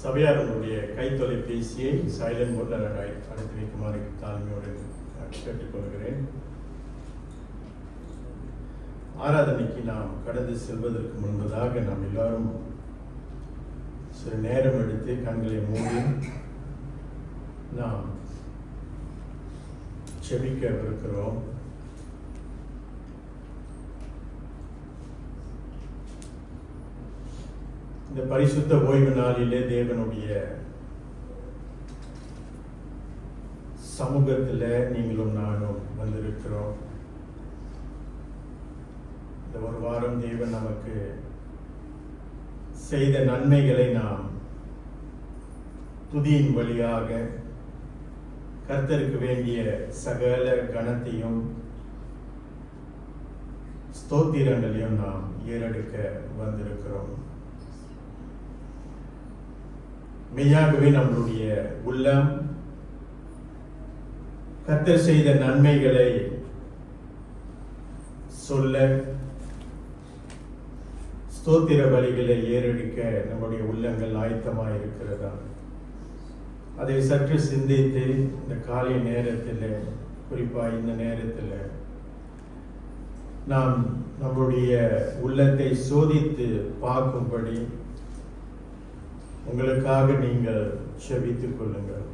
சபையாரனுடைய கைத்தொலைபேசியை silent மோட்ல அடைத்து வைக்குமாறு தாழ்மையோடு கேட்டுக்கொள்கிறேன். ஆராதனைக்கு நாம் கடந்து செல்வதற்கு முன்பதாக நாம் எல்லாரும் சில நேரம் எடுத்து கண்களை மூடி நாம் செபிக்கவிருக்கிறோம். இந்த பரிசுத்த ஓய்வு நாளிலே தேவனுடைய சமூகத்தில் நீங்களும் நானும் வந்திருக்கிறோம். இந்த ஒரு வாரம் தேவன் நமக்கு செய்த நன்மைகளை நாம் துதியின் வழியாக கர்த்தருக்கு வேண்டிய சகல கணத்தையும் ஸ்தோத்திரங்களையும் நாம் ஏறெடுக்க வந்திருக்கிறோம். மெய்யாகவே நம்மளுடைய உள்ளம் கர்த்தர் செய்த நன்மைகளை சொல்ல, ஸ்தோத்திர பலிகளை ஏறெடுக்க நம்முடைய உள்ளங்கள் ஆயத்தமாக இருக்கிறதா? அதை சற்று சிந்தித்து இந்த காலை நேரத்தில், குறிப்பாக இந்த நேரத்தில் நாம் நம்முடைய உள்ளத்தை சோதித்து பார்க்கும்படி உங்களுக்காக நீங்கள் செபித்துக் கொள்ளுங்கள்.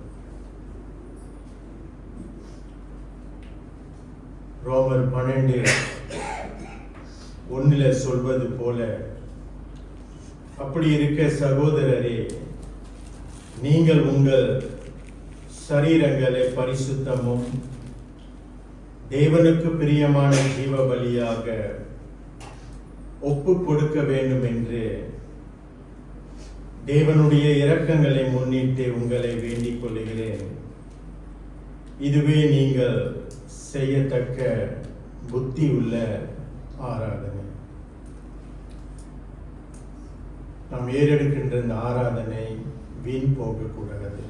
ரோமர் 12:1 சொல்வது போல, அப்படி இருக்க சகோதரரே, நீங்கள் உங்கள் சரீரங்களை பரிசுத்தமும் தேவனுக்கு பிரியமான ஜீவ பலியாக ஒப்பு கொடுக்க வேண்டும் என்று தேவனுடைய இரக்கங்களை முன்னிட்டு உங்களை வேண்டிக் கொள்கிறேன். இதுவே நீங்கள் செய்யத்தக்க புத்தி உள்ள ஆராதனை. நாம் ஏறெடுக்கின்ற இந்த ஆராதனை வீண் போகக்கூடாது.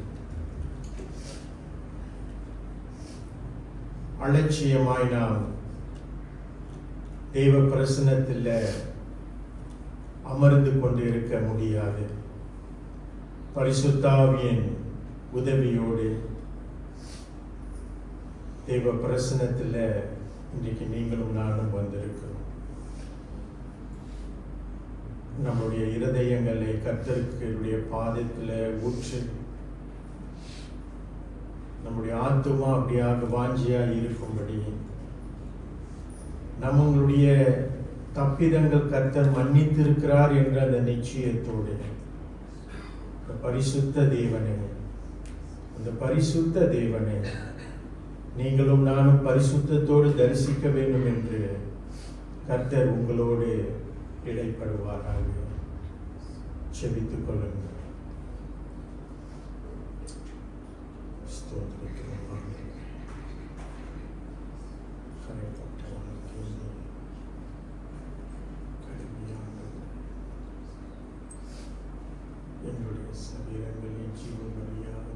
அலட்சியமாய் நாம் தெய்வ பிரசன்னத்தில் அமர்ந்து கொண்டு இருக்க முடியாது. பரிசுத்த ஆவியின் உதவியோடு தெய்வ பிரசன்னத்தில் இன்றைக்கு நீங்களும் நானும் வந்திருக்கிறோம். நம்முடைய இருதயங்களை கர்த்தருடைய பாதத்தில் ஊற்றி நம்முடைய ஆத்துமா அப்படியாக வாஞ்சியாக இருக்கும்படி, நம்மளுடைய தப்பிதங்கள் கர்த்தர் மன்னித்திருக்கிறார் என்ற அந்த நிச்சயத்தோடு பரிசுத்த தேவனே, அந்த பரிசுத்த தேவனே, நீங்களும் நானும் பரிசுத்தத்தோடு தரிசிக்க வேண்டும் என்று கர்த்தர் உங்களோடு இடைப்படுவாராக. செபித்துக் கொள்ளுங்கள். எங்களுடைய சரீரங்களின் ஜீவன் வழியாக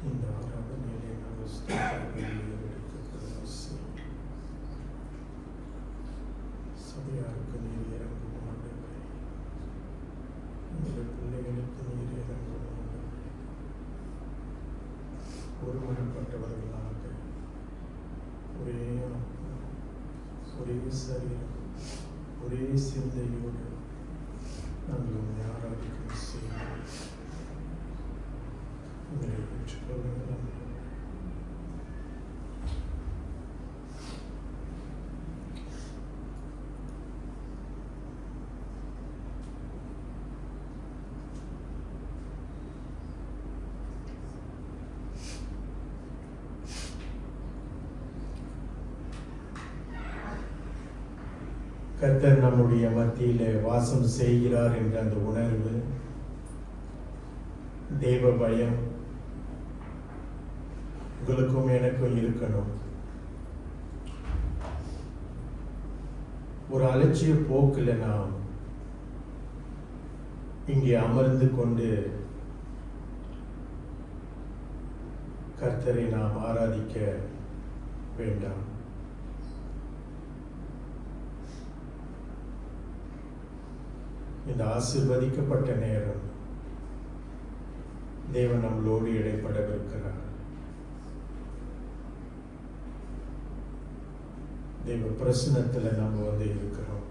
இந்த ஆராதனையிலே நாங்கள் சபையாருக்கு நீர் இறங்கும் ஆண்டவரே, எங்களுடைய பிள்ளைகளுக்கு நீர் இறங்கும் ஆண்டவரே. ஒருமனப்பட்டவர்களாக ஒரே சரீரம், ஒரே சிந்தையோடு நாங்கள் உங்களை ஆராதிக்க செய்வோம். உங்களை பெற்றுக்கொள்ளுங்கள். கர்த்தர் நம்முடைய மத்தியிலே வாசம் செய்கிறார் என்ற அந்த உணர்வு, தேவ பயம் உங்களுக்கும் எனக்கும் இருக்கணும். ஒரு அலட்சிய போக்கில் நாம் இங்கே அமர்ந்து கொண்டு கர்த்தரை நாம் ஆராதிக்க வேண்டாம். இந்த ஆசீர்வதிக்கப்பட்ட நேரம் தேவன் நம்மளோடு இடைப்படவிருக்கிறார். தேவ பிரசன்னத்தில் நம்ம வந்து இருக்கிறோம்.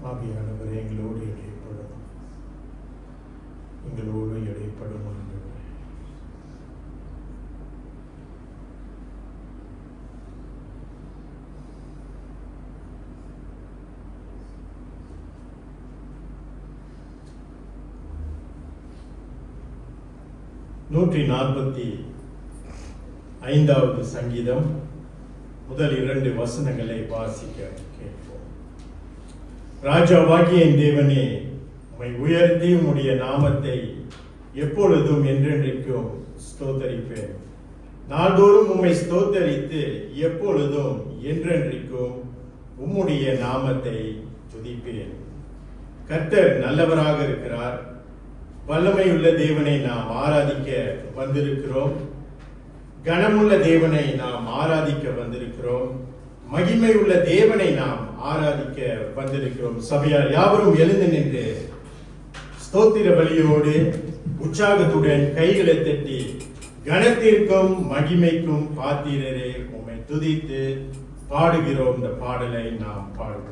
ஆவியானவர் எங்களோடு இடைப்படும், எங்களோடு இடைப்படும். நூற்றி 45வது சங்கீதம் முதல் 2 வசனங்களை வாசிக்க கேட்போம். ராஜாவாகிய என் தேவனே, உம்மை உயர்த்தி உம்முடைய நாமத்தை எப்பொழுதும் என்றென்றைக்கும் ஸ்தோத்தரிப்பேன். நாள்தோறும் உம்மை ஸ்தோத்தரித்து எப்பொழுதும் என்றென்றைக்கும் உம்முடைய நாமத்தை துதிப்பேன். கர்த்தர் நல்லவராக இருக்கிறார். வல்லமையுள்ள தேவனை நாம் ஆராதிக்க வந்திருக்கிறோம். கனமுள்ள தேவனை நாம் ஆராதிக்க வந்திருக்கிறோம். மகிமை உள்ள தேவனை நாம் ஆராதிக்க வந்திருக்கிறோம். சபையார் யாவரும் எழுந்து நின்று ஸ்தோத்திர பலியோடு உற்சாகத்துடன் கைகளை தட்டி கனத்திற்கும் மகிமைக்கும் பாத்திரரே உம்மை துதித்து பாடுகிறோம். இந்த பாடலை நாம் பாடுவோம்.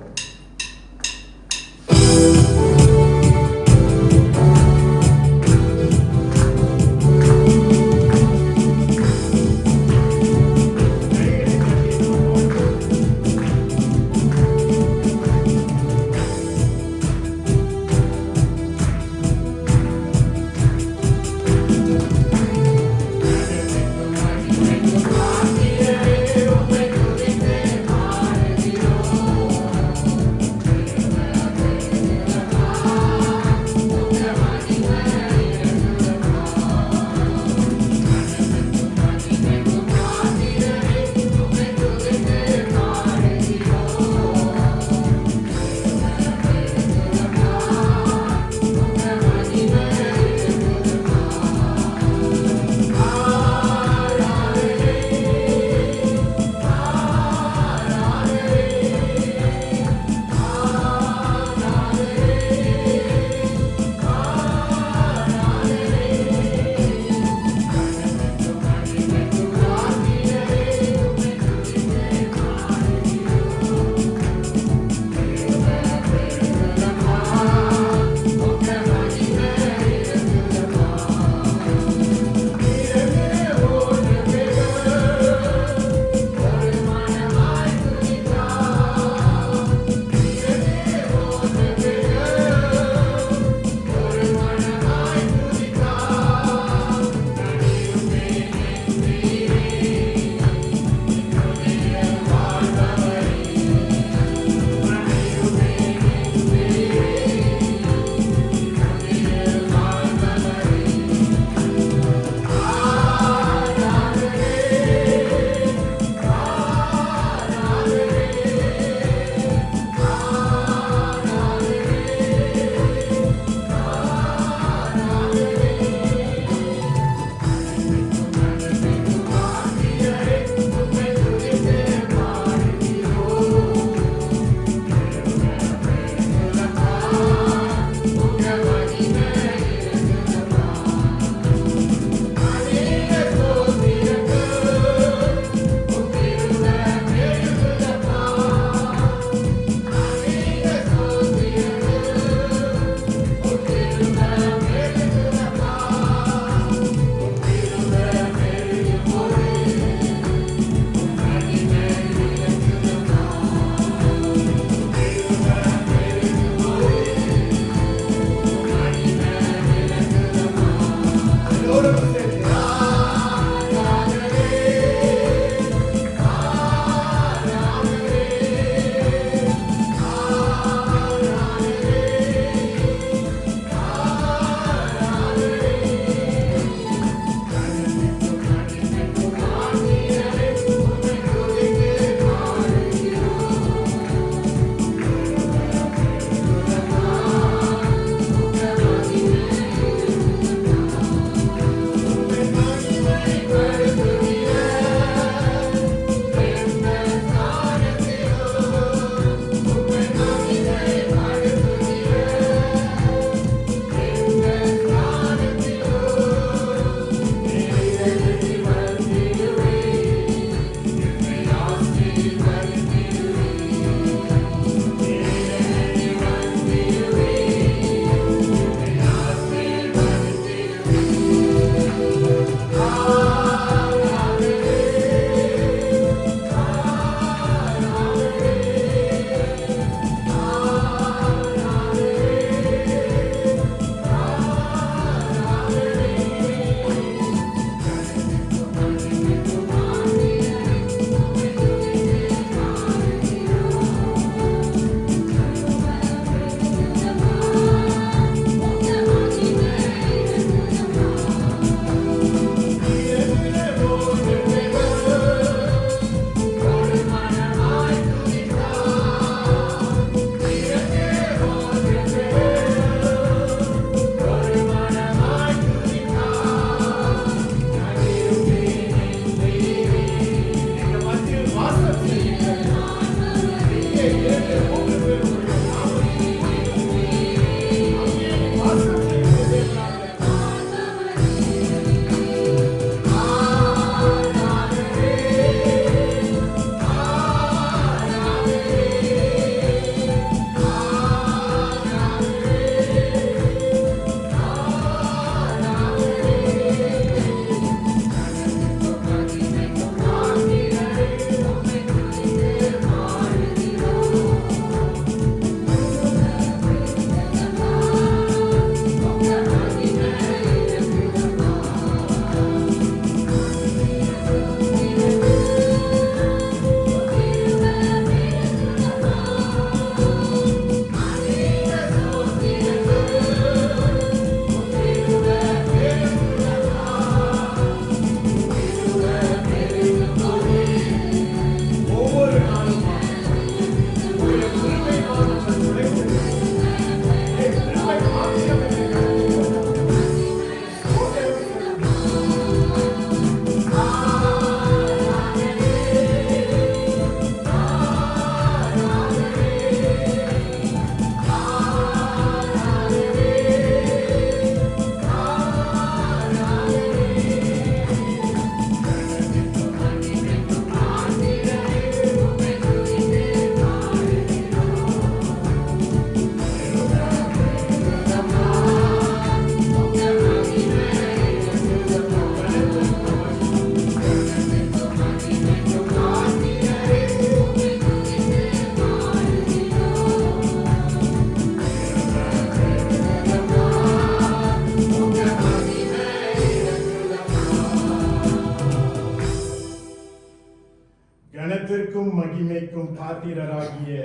மகிமைக்கும் பாத்திரராகிய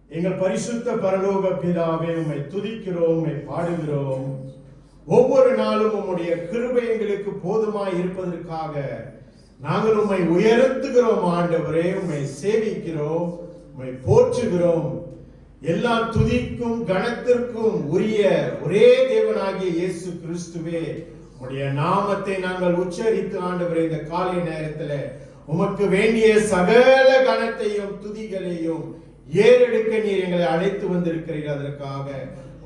எங்கள் பரிசுத்த பரலோக பிதாவே, உம்மை துதிக்கிறோம், உம்மை பாடுகிறோம். ஒவ்வொரு நாளும் உம்முடைய கிருபை எங்களுக்கு போதுமாய் இருப்பதற்காக நாங்கள் உம்மை உயர்த்துகிறோம் ஆண்டவரே. உம்மை சேவிக்கிறோம், உம்மை போற்றுகிறோம். எல்லா துதிக்கும் கனத்திற்கும் உரிய ஒரே தேவனாகிய இயேசு கிறிஸ்துவே, உம்முடைய நாமத்தை நாங்கள் உச்சரித்து ஆண்டவரே இந்த காலை நேரத்தில் உமக்கு வேண்டிய சகல கனத்தையும் துதிகளையும் ஏறெடுக்க நீர் எங்களை அழைத்து வந்திருக்கிறீர். அதற்காக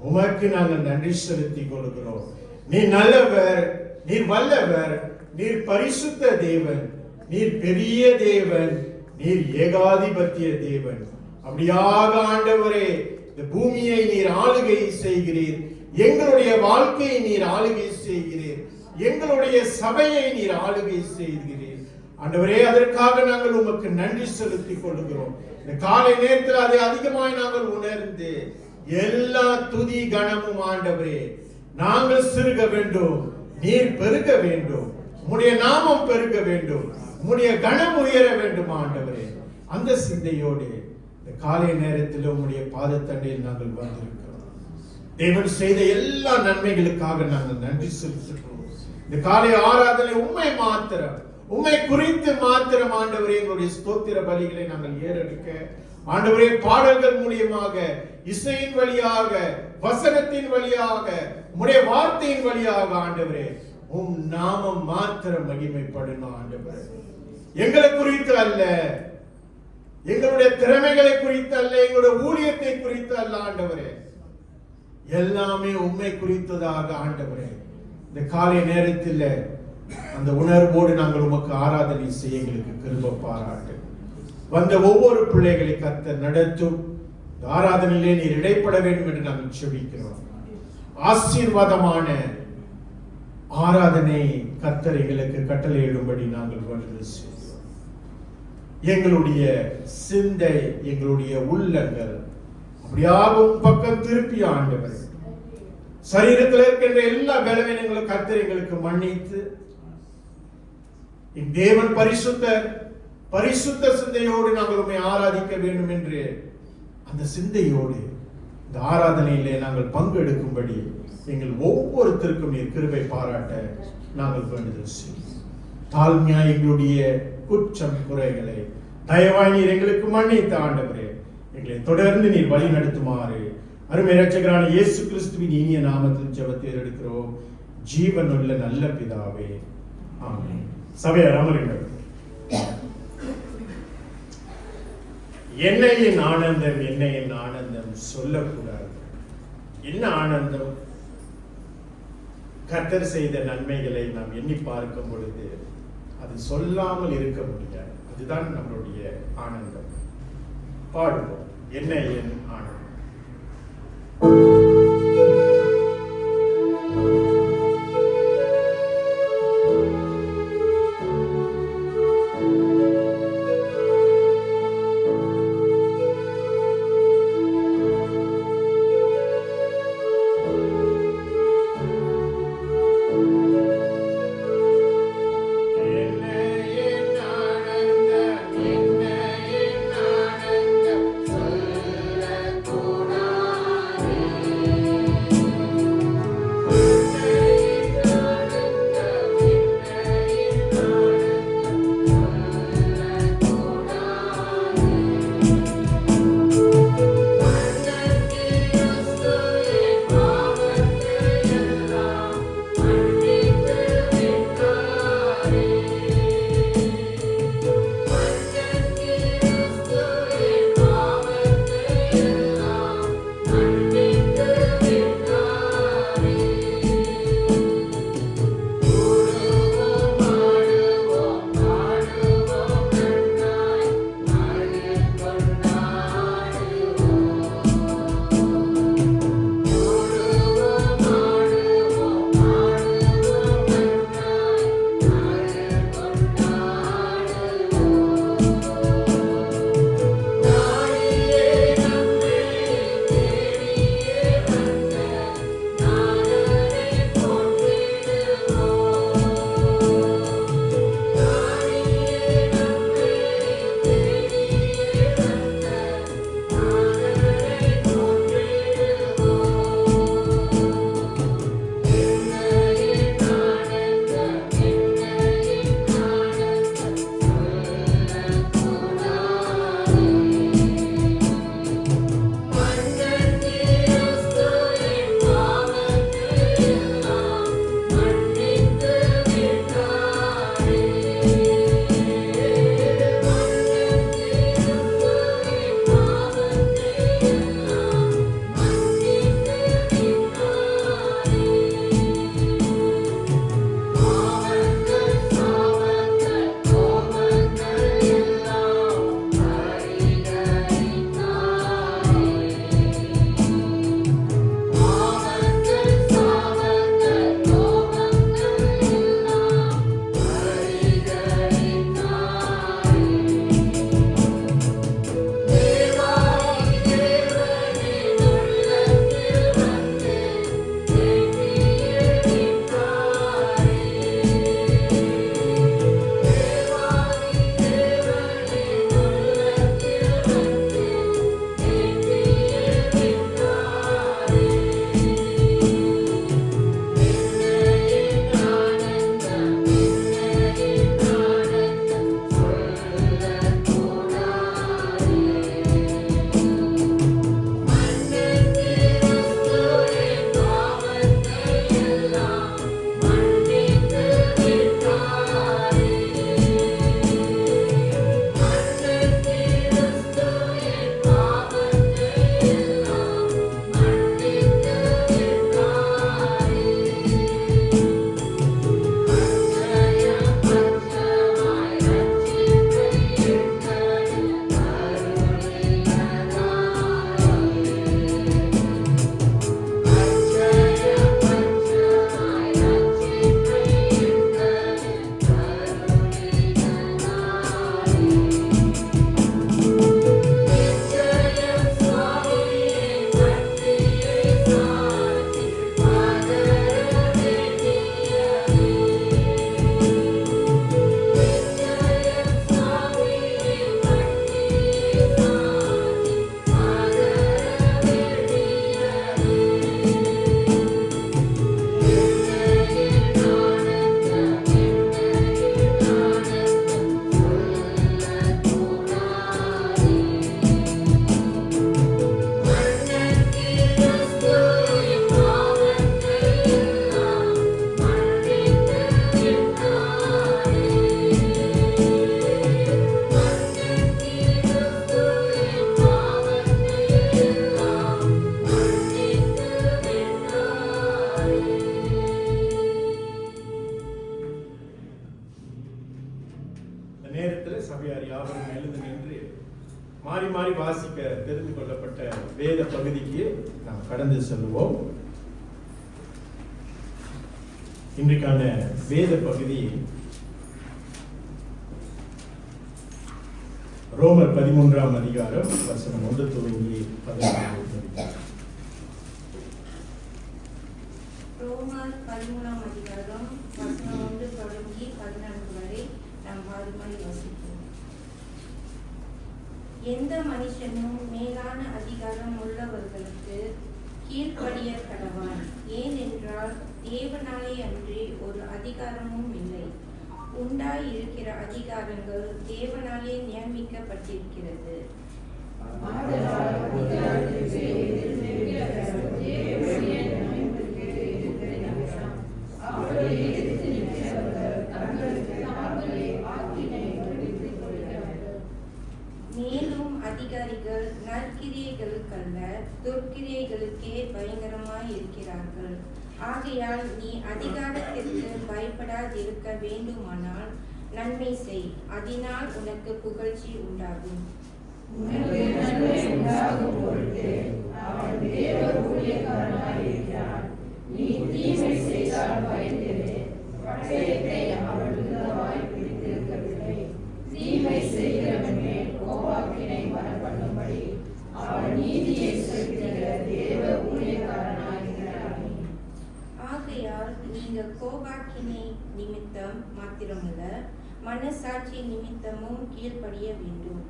உமக்கு நாங்கள் நன்றி செலுத்திக் கொள்கிறோம். நீர் நல்லவர், நீர் வல்லவர், நீர் பரிசுத்த தேவன், நீர் பெரிய தேவன், நீர் ஏகாதிபத்திய தேவன். அப்படியாக ஆண்டவரே, இந்த பூமியை நீர் ஆளுகை செய்கிறீர், எங்களுடைய வாழ்க்கையை நீர் ஆளுகை செய்கிறீர், எங்களுடைய சபையை நீர் ஆளுகை செய்கிறீர் ஆண்டவரே. அதற்காக நாங்கள் உமக்கு நன்றி செலுத்திக் கொள்கிறோம். இந்த காலை நேரத்தில் அதை அதிகமாய் நாங்கள் உணர்ந்து எல்லா துதி கனமும் ஆண்டவரே, நாங்கள் சிறுக வேண்டும், நீர் பெருக வேண்டும், உம்முடைய நாமம் பெருக வேண்டும், உம்முடைய கனம் உயர வேண்டும் ஆண்டவரே. அந்த சிந்தையோடு இந்த காலை நேரத்தில் உம்முடைய பாதத்தண்டையில் நாங்கள் வந்திருக்கிறோம். தேவன் செய்த எல்லா நன்மைகளுக்காக நாங்கள் நன்றி செலுத்துகிறோம். இந்த காலை ஆராதனை உம்மை மாத்திரம், உம்மை குறித்து மாத்திரம் ஆண்டவரே, எங்களுடைய ஸ்தோத்திர பலிகளை நாங்கள் ஏறெடுக்க ஆண்டவரே, பாடல்கள் மூலியமாக, இசையின் வழியாக, வசனத்தின் வழியாக, உம்முடைய வார்த்தையின் வழியாக ஆண்டவரே, உம் நாமம் மாத்திரம் மகிமைப்படணும் ஆண்டவரே. எங்களை குறித்து அல்ல, எங்களுடைய திறமைகளை குறித்து அல்ல, எங்களுடைய ஊழியத்தை குறித்து அல்ல ஆண்டவரே, எல்லாமே உம்மை குறித்ததாக ஆண்டவரே. இந்த காலை நேரத்தில் அந்த உணர்வோடு நாங்கள் உமக்கு ஆராதனை செய்ய எங்களுக்கு கிருபை பாராட்டு. வந்த ஒவ்வொரு பிள்ளைகளை கர்த்தர் நடத்தும். ஆராதனையிலே நீர் இடைப்பட வேண்டும் என்று நாங்கள் செபிக்கிறோம். ஆசீர்வாதமான ஆராதனை கர்த்தர் எங்களுக்கு கட்டளையிடும்படி நாங்கள் வேண்டுதல் செய்கிறோம். எங்களுடைய சிந்தை, எங்களுடைய உள்ளங்கள் அப்படியாகவும் பக்கம் திருப்பி ஆண்டவர், சரீரத்தில் இருக்கின்ற எல்லா பலவீனங்களும் கர்த்தர் எங்களுக்கு மன்னித்து, தேவன் பரிசுத்தர், பரிசுத்த சிந்தையோடு நாங்கள் உம்மை ஆராதிக்க வேண்டும் என்று அந்த சிந்தையோடு இந்த ஆராதனையிலே நாங்கள் பங்கெடுக்கும்படி எங்கள் ஒவ்வொருத்தருக்கும் நீர் கிருபை பாராட்ட நாங்கள் வேண்டுதல் செய்வோம். தாழ்மையா எங்களுடைய குற்றம் குறைகளை தயவாய் நீர் எங்களுக்கு மன்னித்த ஆண்டவரே, எங்களை தொடர்ந்து நீர் வழி நடத்துமாறு அருமை இரட்சகரான இயேசு கிறிஸ்துவின் இனிய நாமத்தில் ஜெபத்தை எடுக்கிறோம், ஜீவனுள்ள நல்ல பிதாவே, ஆமென். சபையார் அமருங்கள். என்னையின் ஆனந்தம், என்னையின் ஆனந்தம் சொல்லக்கூடாது. என்ன ஆனந்தம்? கர்த்தர் செய்த நன்மைகளை நாம் எண்ணி பார்க்கும் பொழுது அது சொல்லாமல் இருக்க முடியாது. அதுதான் நம்மளுடைய ஆனந்தம். பாடுவோம், என்ன என் ஆனந்தம். Amen. நேரத்தில் சபையார் யாவரும் எழுந்து நின்று மாறி மாறி வாசிக்க தெரிந்து கொள்ளப்பட்ட வேத பகுதிக்கு நாம் கடந்து செல்வோம். இன்றைக்கான வேத பகுதி ரோமர் 13ஆம் அதிகாரம் வசனம் 1 துவங்கி 14 ரோமர் 13ஆம் அதிகாரம் வசனம் 1 தொடங்கி 14 வரை நாம் மாறி வாசிப்போம். எந்த மனுஷனும் மேலான அதிகாரம் உள்ளவர்களுக்கு கீழ்ப்படிய கடவான். ஏனென்றால் தேவனாலே அன்றி ஒரு அதிகாரமும் இல்லை. உண்டாய் இருக்கிற அதிகாரங்கள் தேவனாலே நியமிக்கப்பட்டிருக்கிறது. மேலும் அதிகாரிகள் நற்கிரியைகளுக்கல்ல துர்க்கிரியைகளுக்கே பயங்கரமாய் இருக்கிறார்கள். ஆகையால் நீ அதிகாரத்திற்கு பயப்படாதிருக்க வேண்டுமானால் நன்மை செய், அதனால் உனக்கு புகழ்ச்சி உண்டாகும். ஆகையால் நீங்கள் கோபாக்கினை நிமித்தம் மாத்திரமல்ல, மனசாட்சி நிமித்தமும் கீழ்ப்படிய வேண்டும்.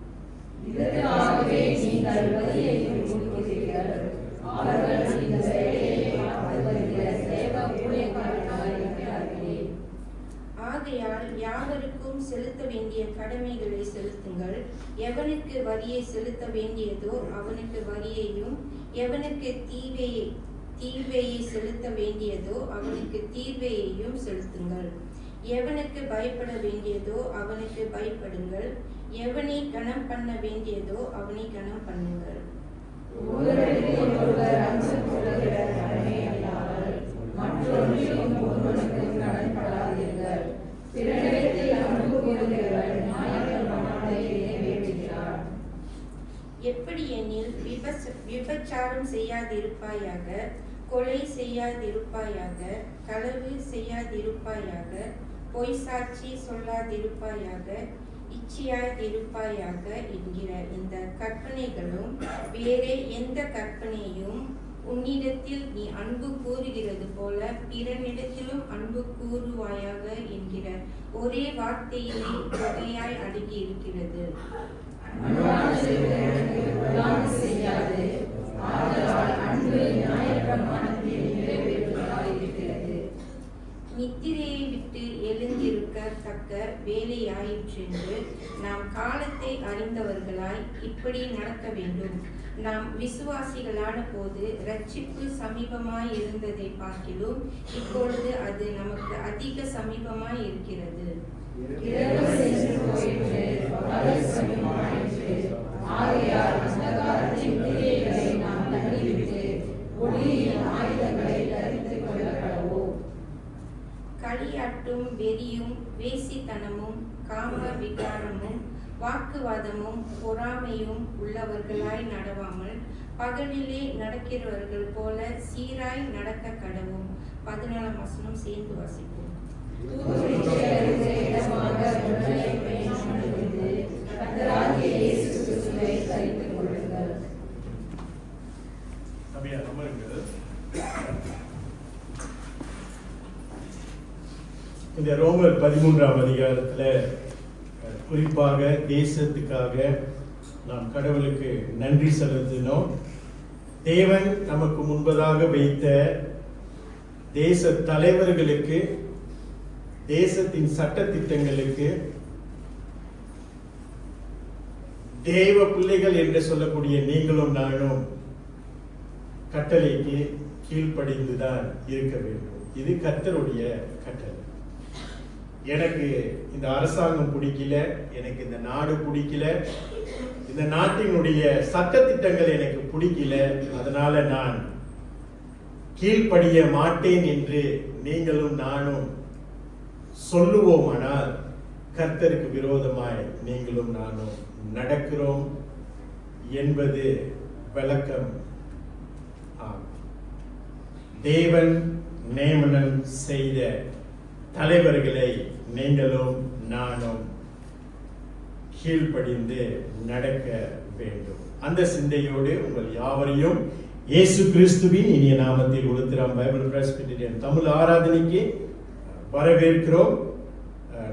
ஆகையால் யாவருக்கும் செலுத்த வேண்டிய கடமைகளை செலுத்துங்கள். எவனுக்கு வரியை செலுத்த வேண்டியதோ அவனுக்கு வரியையும், எவனுக்கு தீர்வையை செலுத்த வேண்டியதோ அவனுக்கு தீர்வையையும் செலுத்துங்கள். எவனுக்கு பயப்பட வேண்டியதோ அவனுக்கு பயப்படுங்கள். எவனை கனம் பண்ண வேண்டியதோ அவனை கனம் பண்ணுங்கள். எப்படி எனில் விபச்சாரம் செய்யாதிருப்பாயாக, கொலை செய்யாதிருப்பாயாக, களவு செய்யாதிருப்பாயாக, பொய் சாட்சி சொல்லாதிருப்பாயாக, இச்சையாதிருப்பாயாக என்கிற இந்த கற்பனைகளும் வேறே எந்த கற்பனையும் உன்னிடத்தில் நீ அன்பு கூறுகிறது போல பிறனிடத்திலும் அன்பு கூறுவாயாக என்கிற ஒரே வார்த்தையிலே தொகையாய் அடங்கி இருக்கிறது. நித்திரையை விட்டு எழுந்திருக்க தக்க வேலையாயிற்றென்று நாம் காலத்தை அறிந்தவர்களாய் இப்படி நடக்க வேண்டும். நாம் விசுவாசிகளான போது இரட்சிப்பு சமீபமாய் இருந்ததை பார்க்கிலும் இப்பொழுது அது நமக்கு அதிக சமீபமாய் இருக்கிறது. களியாட்டும் வெறியும் வேசித்தனமும் காம விகாரமும் வாக்குவாதமும் பொறாமையும் உள்ளவர்களாய் நடவாமல் பகலிலே நடக்கிறவர்கள் போல சீராய் நடக்க கடவும். 14ஆம் வசனம் சேர்ந்து வாசிப்போம். இந்த ரோமர் 13ஆம் அதிகாரத்தில் குறிப்பாக தேசத்துக்காக நாம் கடவுளுக்கு நன்றி செலுத்தினோம். தேவன் நமக்கு முன்பதாக வைத்த தேச தலைவர்களுக்கு, தேசத்தின் சட்ட திட்டங்களுக்கு, தேவ பிள்ளைகள் என்று சொல்லக்கூடிய நீங்களும் நானும் கட்டளைக்கு கீழ்ப்படிந்துதான் இருக்க வேண்டும். இது கர்த்தருடைய கட்டளை. எனக்கு இந்த அரசாங்கம் பிடிக்கல, எனக்கு இந்த நாடு பிடிக்கல, இந்த நாட்டினுடைய சட்ட திட்டங்கள் எனக்கு பிடிக்கல, அதனால நான் கீழ்ப்படிய மாட்டேன் என்று நீங்களும் நானும் சொல்லுவோமானால் கர்த்தருக்கு விரோதமாய் நீங்களும் நானும் நடக்கிறோம் என்பது விளக்கம் ஆகும். தேவன் நியமனம் செய்த தலைவர்களை நீங்களும் நானும் கீழ்ப்படிந்து நடக்க வேண்டும். அந்த சிந்தையோடு உங்கள் யாவரையும் இயேசு கிறிஸ்துவின் இனிய நாமத்தில் உளுத்திராம் பைபிள் பிரஸ்பிட்டரின் தமிழ் ஆராதனைக்கு வரவேற்கிறோம்.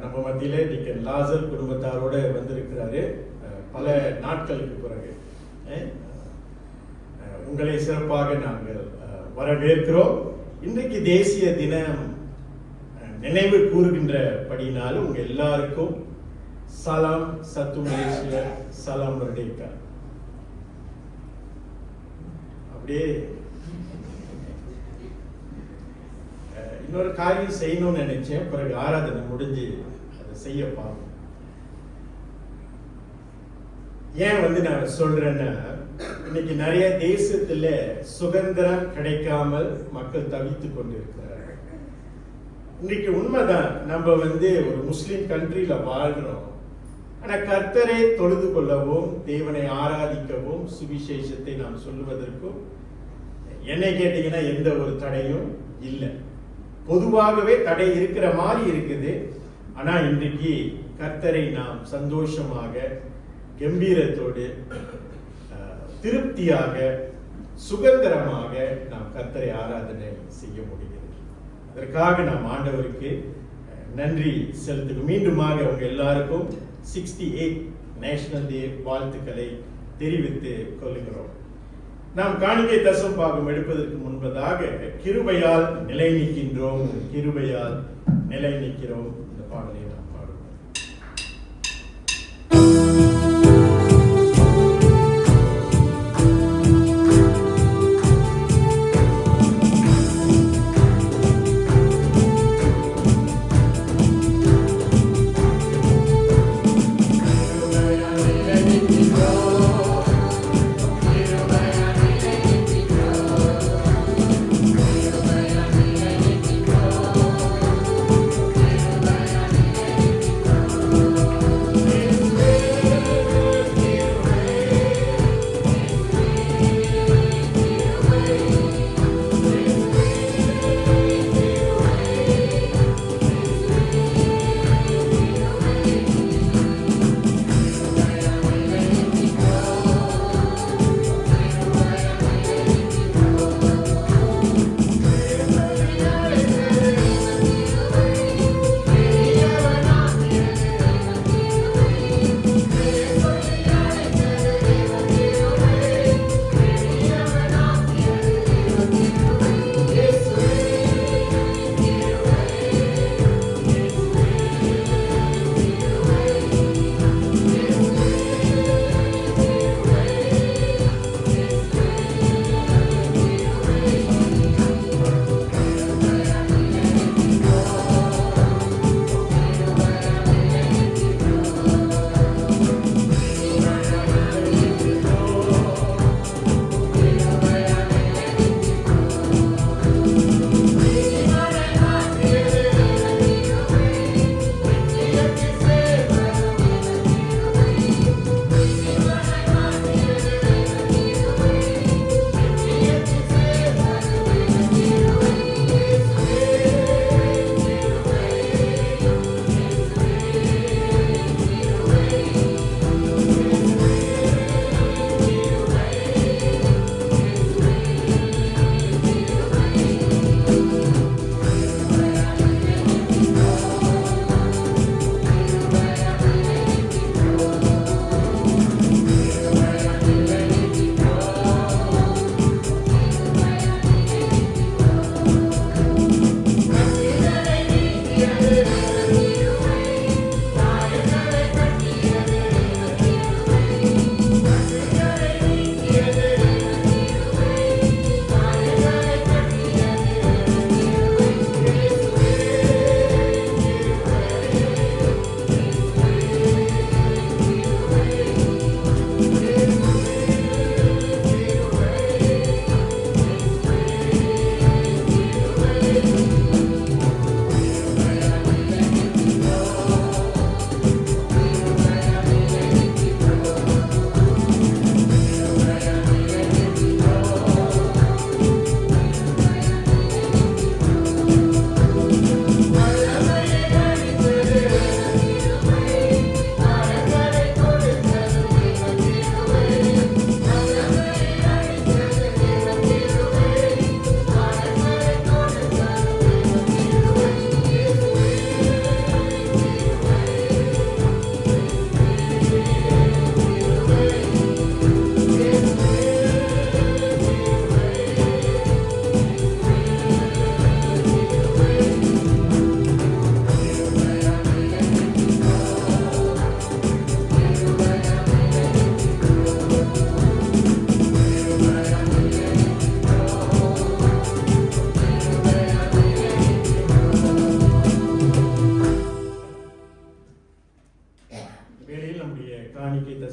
நம்ம மத்தியிலே டிக்கன் லாசர் குடும்பத்தாரோட வந்திருக்கிறாரு. பல நாட்களுக்கு பிறகு உங்களை சிறப்பாக நாங்கள் வரவேற்கிறோம். இன்றைக்கு தேசிய தினம் நினைவு கூறுகின்றபடினாலும் உங்க எல்லாருக்கும் சலாம் சத்து மலேசியா, சலாம் மர்டேக்கா. அப்படியே இன்னொரு காரியம் செய்யணும்னு நினைச்சேன், பிறகு ஆராதனை முடிஞ்சு அதை செய்ய பார்ப்போம். ஏன் நான் சொல்றேன்னா, இன்னைக்கு நிறைய தேசத்துல சுதந்திரம் கிடைக்காமல் மக்கள் தவித்துக் கொண்டிருக்கிறார்கள். இன்னைக்கு உண்மைதான், நம்ம ஒரு முஸ்லிம் கண்ட்ரியில வாழ்றோம். ஆனா கர்த்தரை தொழுது கொள்ளவும் தேவனை ஆராதிக்கவும் சுவிசேஷத்தை நாம் சொல்லுவதற்கும் என்னை கேட்டீங்கன்னா எந்த ஒரு தடையும் இல்லை. பொதுவாகவே தடை இருக்கிற மாதிரி இருக்குது. ஆனா இன்றைக்கு கர்த்தரை நாம் சந்தோஷமாக, கம்பீரத்தோடு, திருப்தியாக, சுதந்திரமாக நாம் கர்த்தரை ஆராதனை செய்ய முடிகிறது. அதற்காக நாம் ஆண்டவருக்கு நன்றி செலுத்துகிறோம். மீண்டுமாக உங்க எல்லாருக்கும் 68 நேஷனல் டே வாழ்த்துக்களை தெரிவித்து கொள்கிறோம். நாம் காணிக்கை தசம் பாகம் எடுப்பதற்கு முன்பதாக கிருபையால் நிலை நிற்கின்றோம், கிருபையால் நிலை நிற்கிறோம் இந்த பாடலை நாம் பாடுவோம். Kirubayal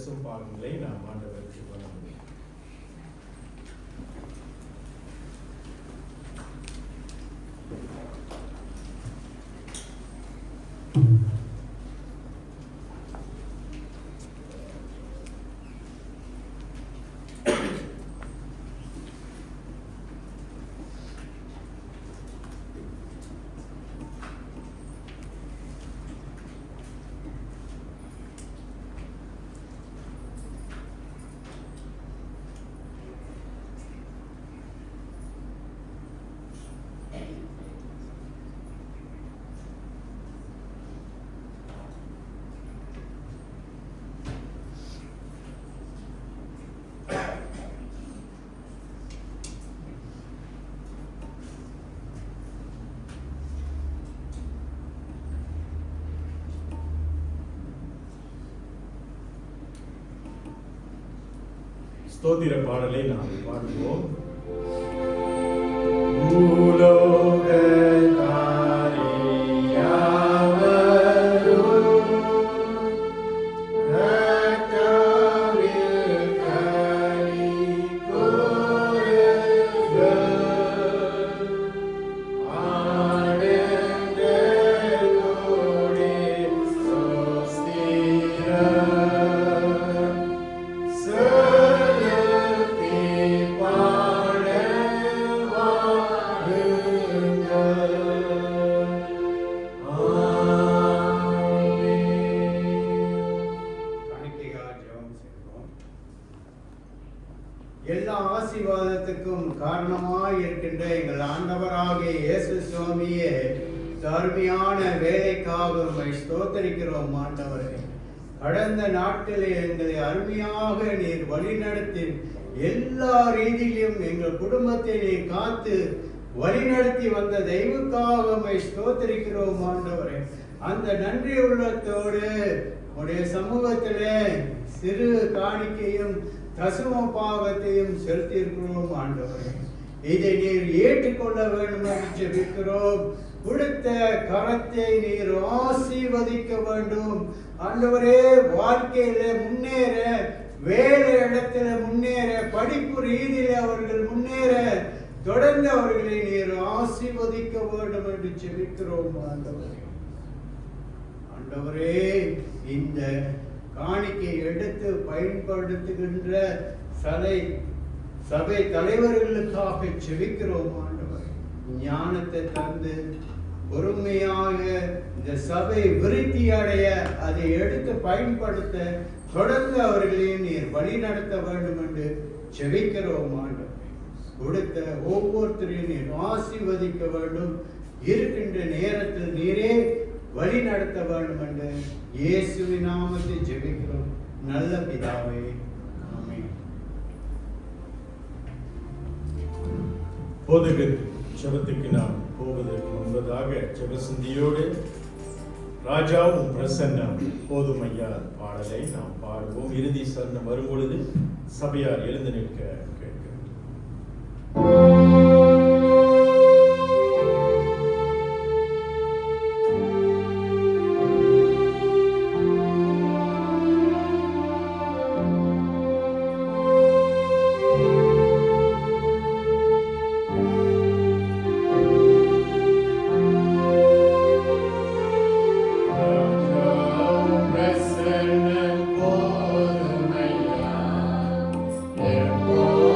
பேசும் பாகங்களை நாம் ஆண்டவருக்கு வழங்குவோம். ஸ்தோத்திர பாடலை நாம் பாடுவோம். எல்லா ஆசீர்வாதத்துக்கும் காரணமாய் இருக்கின்ற எங்கள் ஆண்டவராகிய இயேசு சுவாமியே, அருமையான வேலைக்காக உம்மை ஸ்தோத்தரிக்கிறோம் ஆண்டவரே. கடந்த நாட்களில் எங்களை அருமையாக நீர் வழிநடத்தி எல்லா ரீதியிலும் எங்கள் குடும்பத்தை நீர் காத்து வழிநடத்தி வந்த தெய்வக்காக உம்மை ஸ்தோத்தரிக்கிறோம் ஆண்டவரே. அந்த நன்றி உள்ளத்தோடு உடைய சமூகத்திலே சிறு காணிக்கையும் தசும பாகத்தையும் செலுத்தியிருக்கிறோம் ஆண்டவரே. இதை நீர் ஏற்றுக்கொள்ள வேண்டும் என்று ஜெபிக்கிறோம். கொடுத்த கரத்தை நீர் ஆசீர்வதிக்க வேண்டும் ஆண்டவரே. வாழ்க்கையில முன்னேற, வேலை இடத்துல முன்னேற, படிப்பு ரீதியில அவர்கள் முன்னேற, தொடர்ந்து அவர்களை நீர் ஆசீர்வதிக்க வேண்டும் என்று ஜெபிக்கிறோம் ஆண்டவரே. ஆண்டவரே, இந்த காணிக்கை எடுத்து பயன்படுத்துகின்ற சபை தலைவர்களுக்காக ஜெபிக்கிறோம் ஆண்டவரே. ஞானத்தை தந்து பொறுமையாக இந்த சபை விருத்தி அடைய, அதை எடுத்து பயன்படுத்த, தொடர்ந்து அவர்களையும் நீர் வழி நடத்த வேண்டும் என்று ஜெபிக்கிறோம் ஆண்டவரே. கொடுத்த ஒவ்வொருத்தரையும் நீர் ஆசீர்வதிக்க வேண்டும். இருக்கின்ற நேரத்தில் நீரே வழி நடத்த வேண்டும் என்று இயேசுவின் நாமத்தில் ஜெபிக்கிறோம் நல்ல பிதாவே, ஆமென். போதுக்கு ஜெபத்துக்கு நாம் போவதற்கு முன்பதாக ஜெபசிந்தியோடு ராஜாவும் பிரசன்னம் போதும் ஐயா பாடலை நாம் பாடுவோம். இறுதி சரணம் வரும்பொழுது சபையார் எழுந்து நிற்க கேட்கிறோம். Oh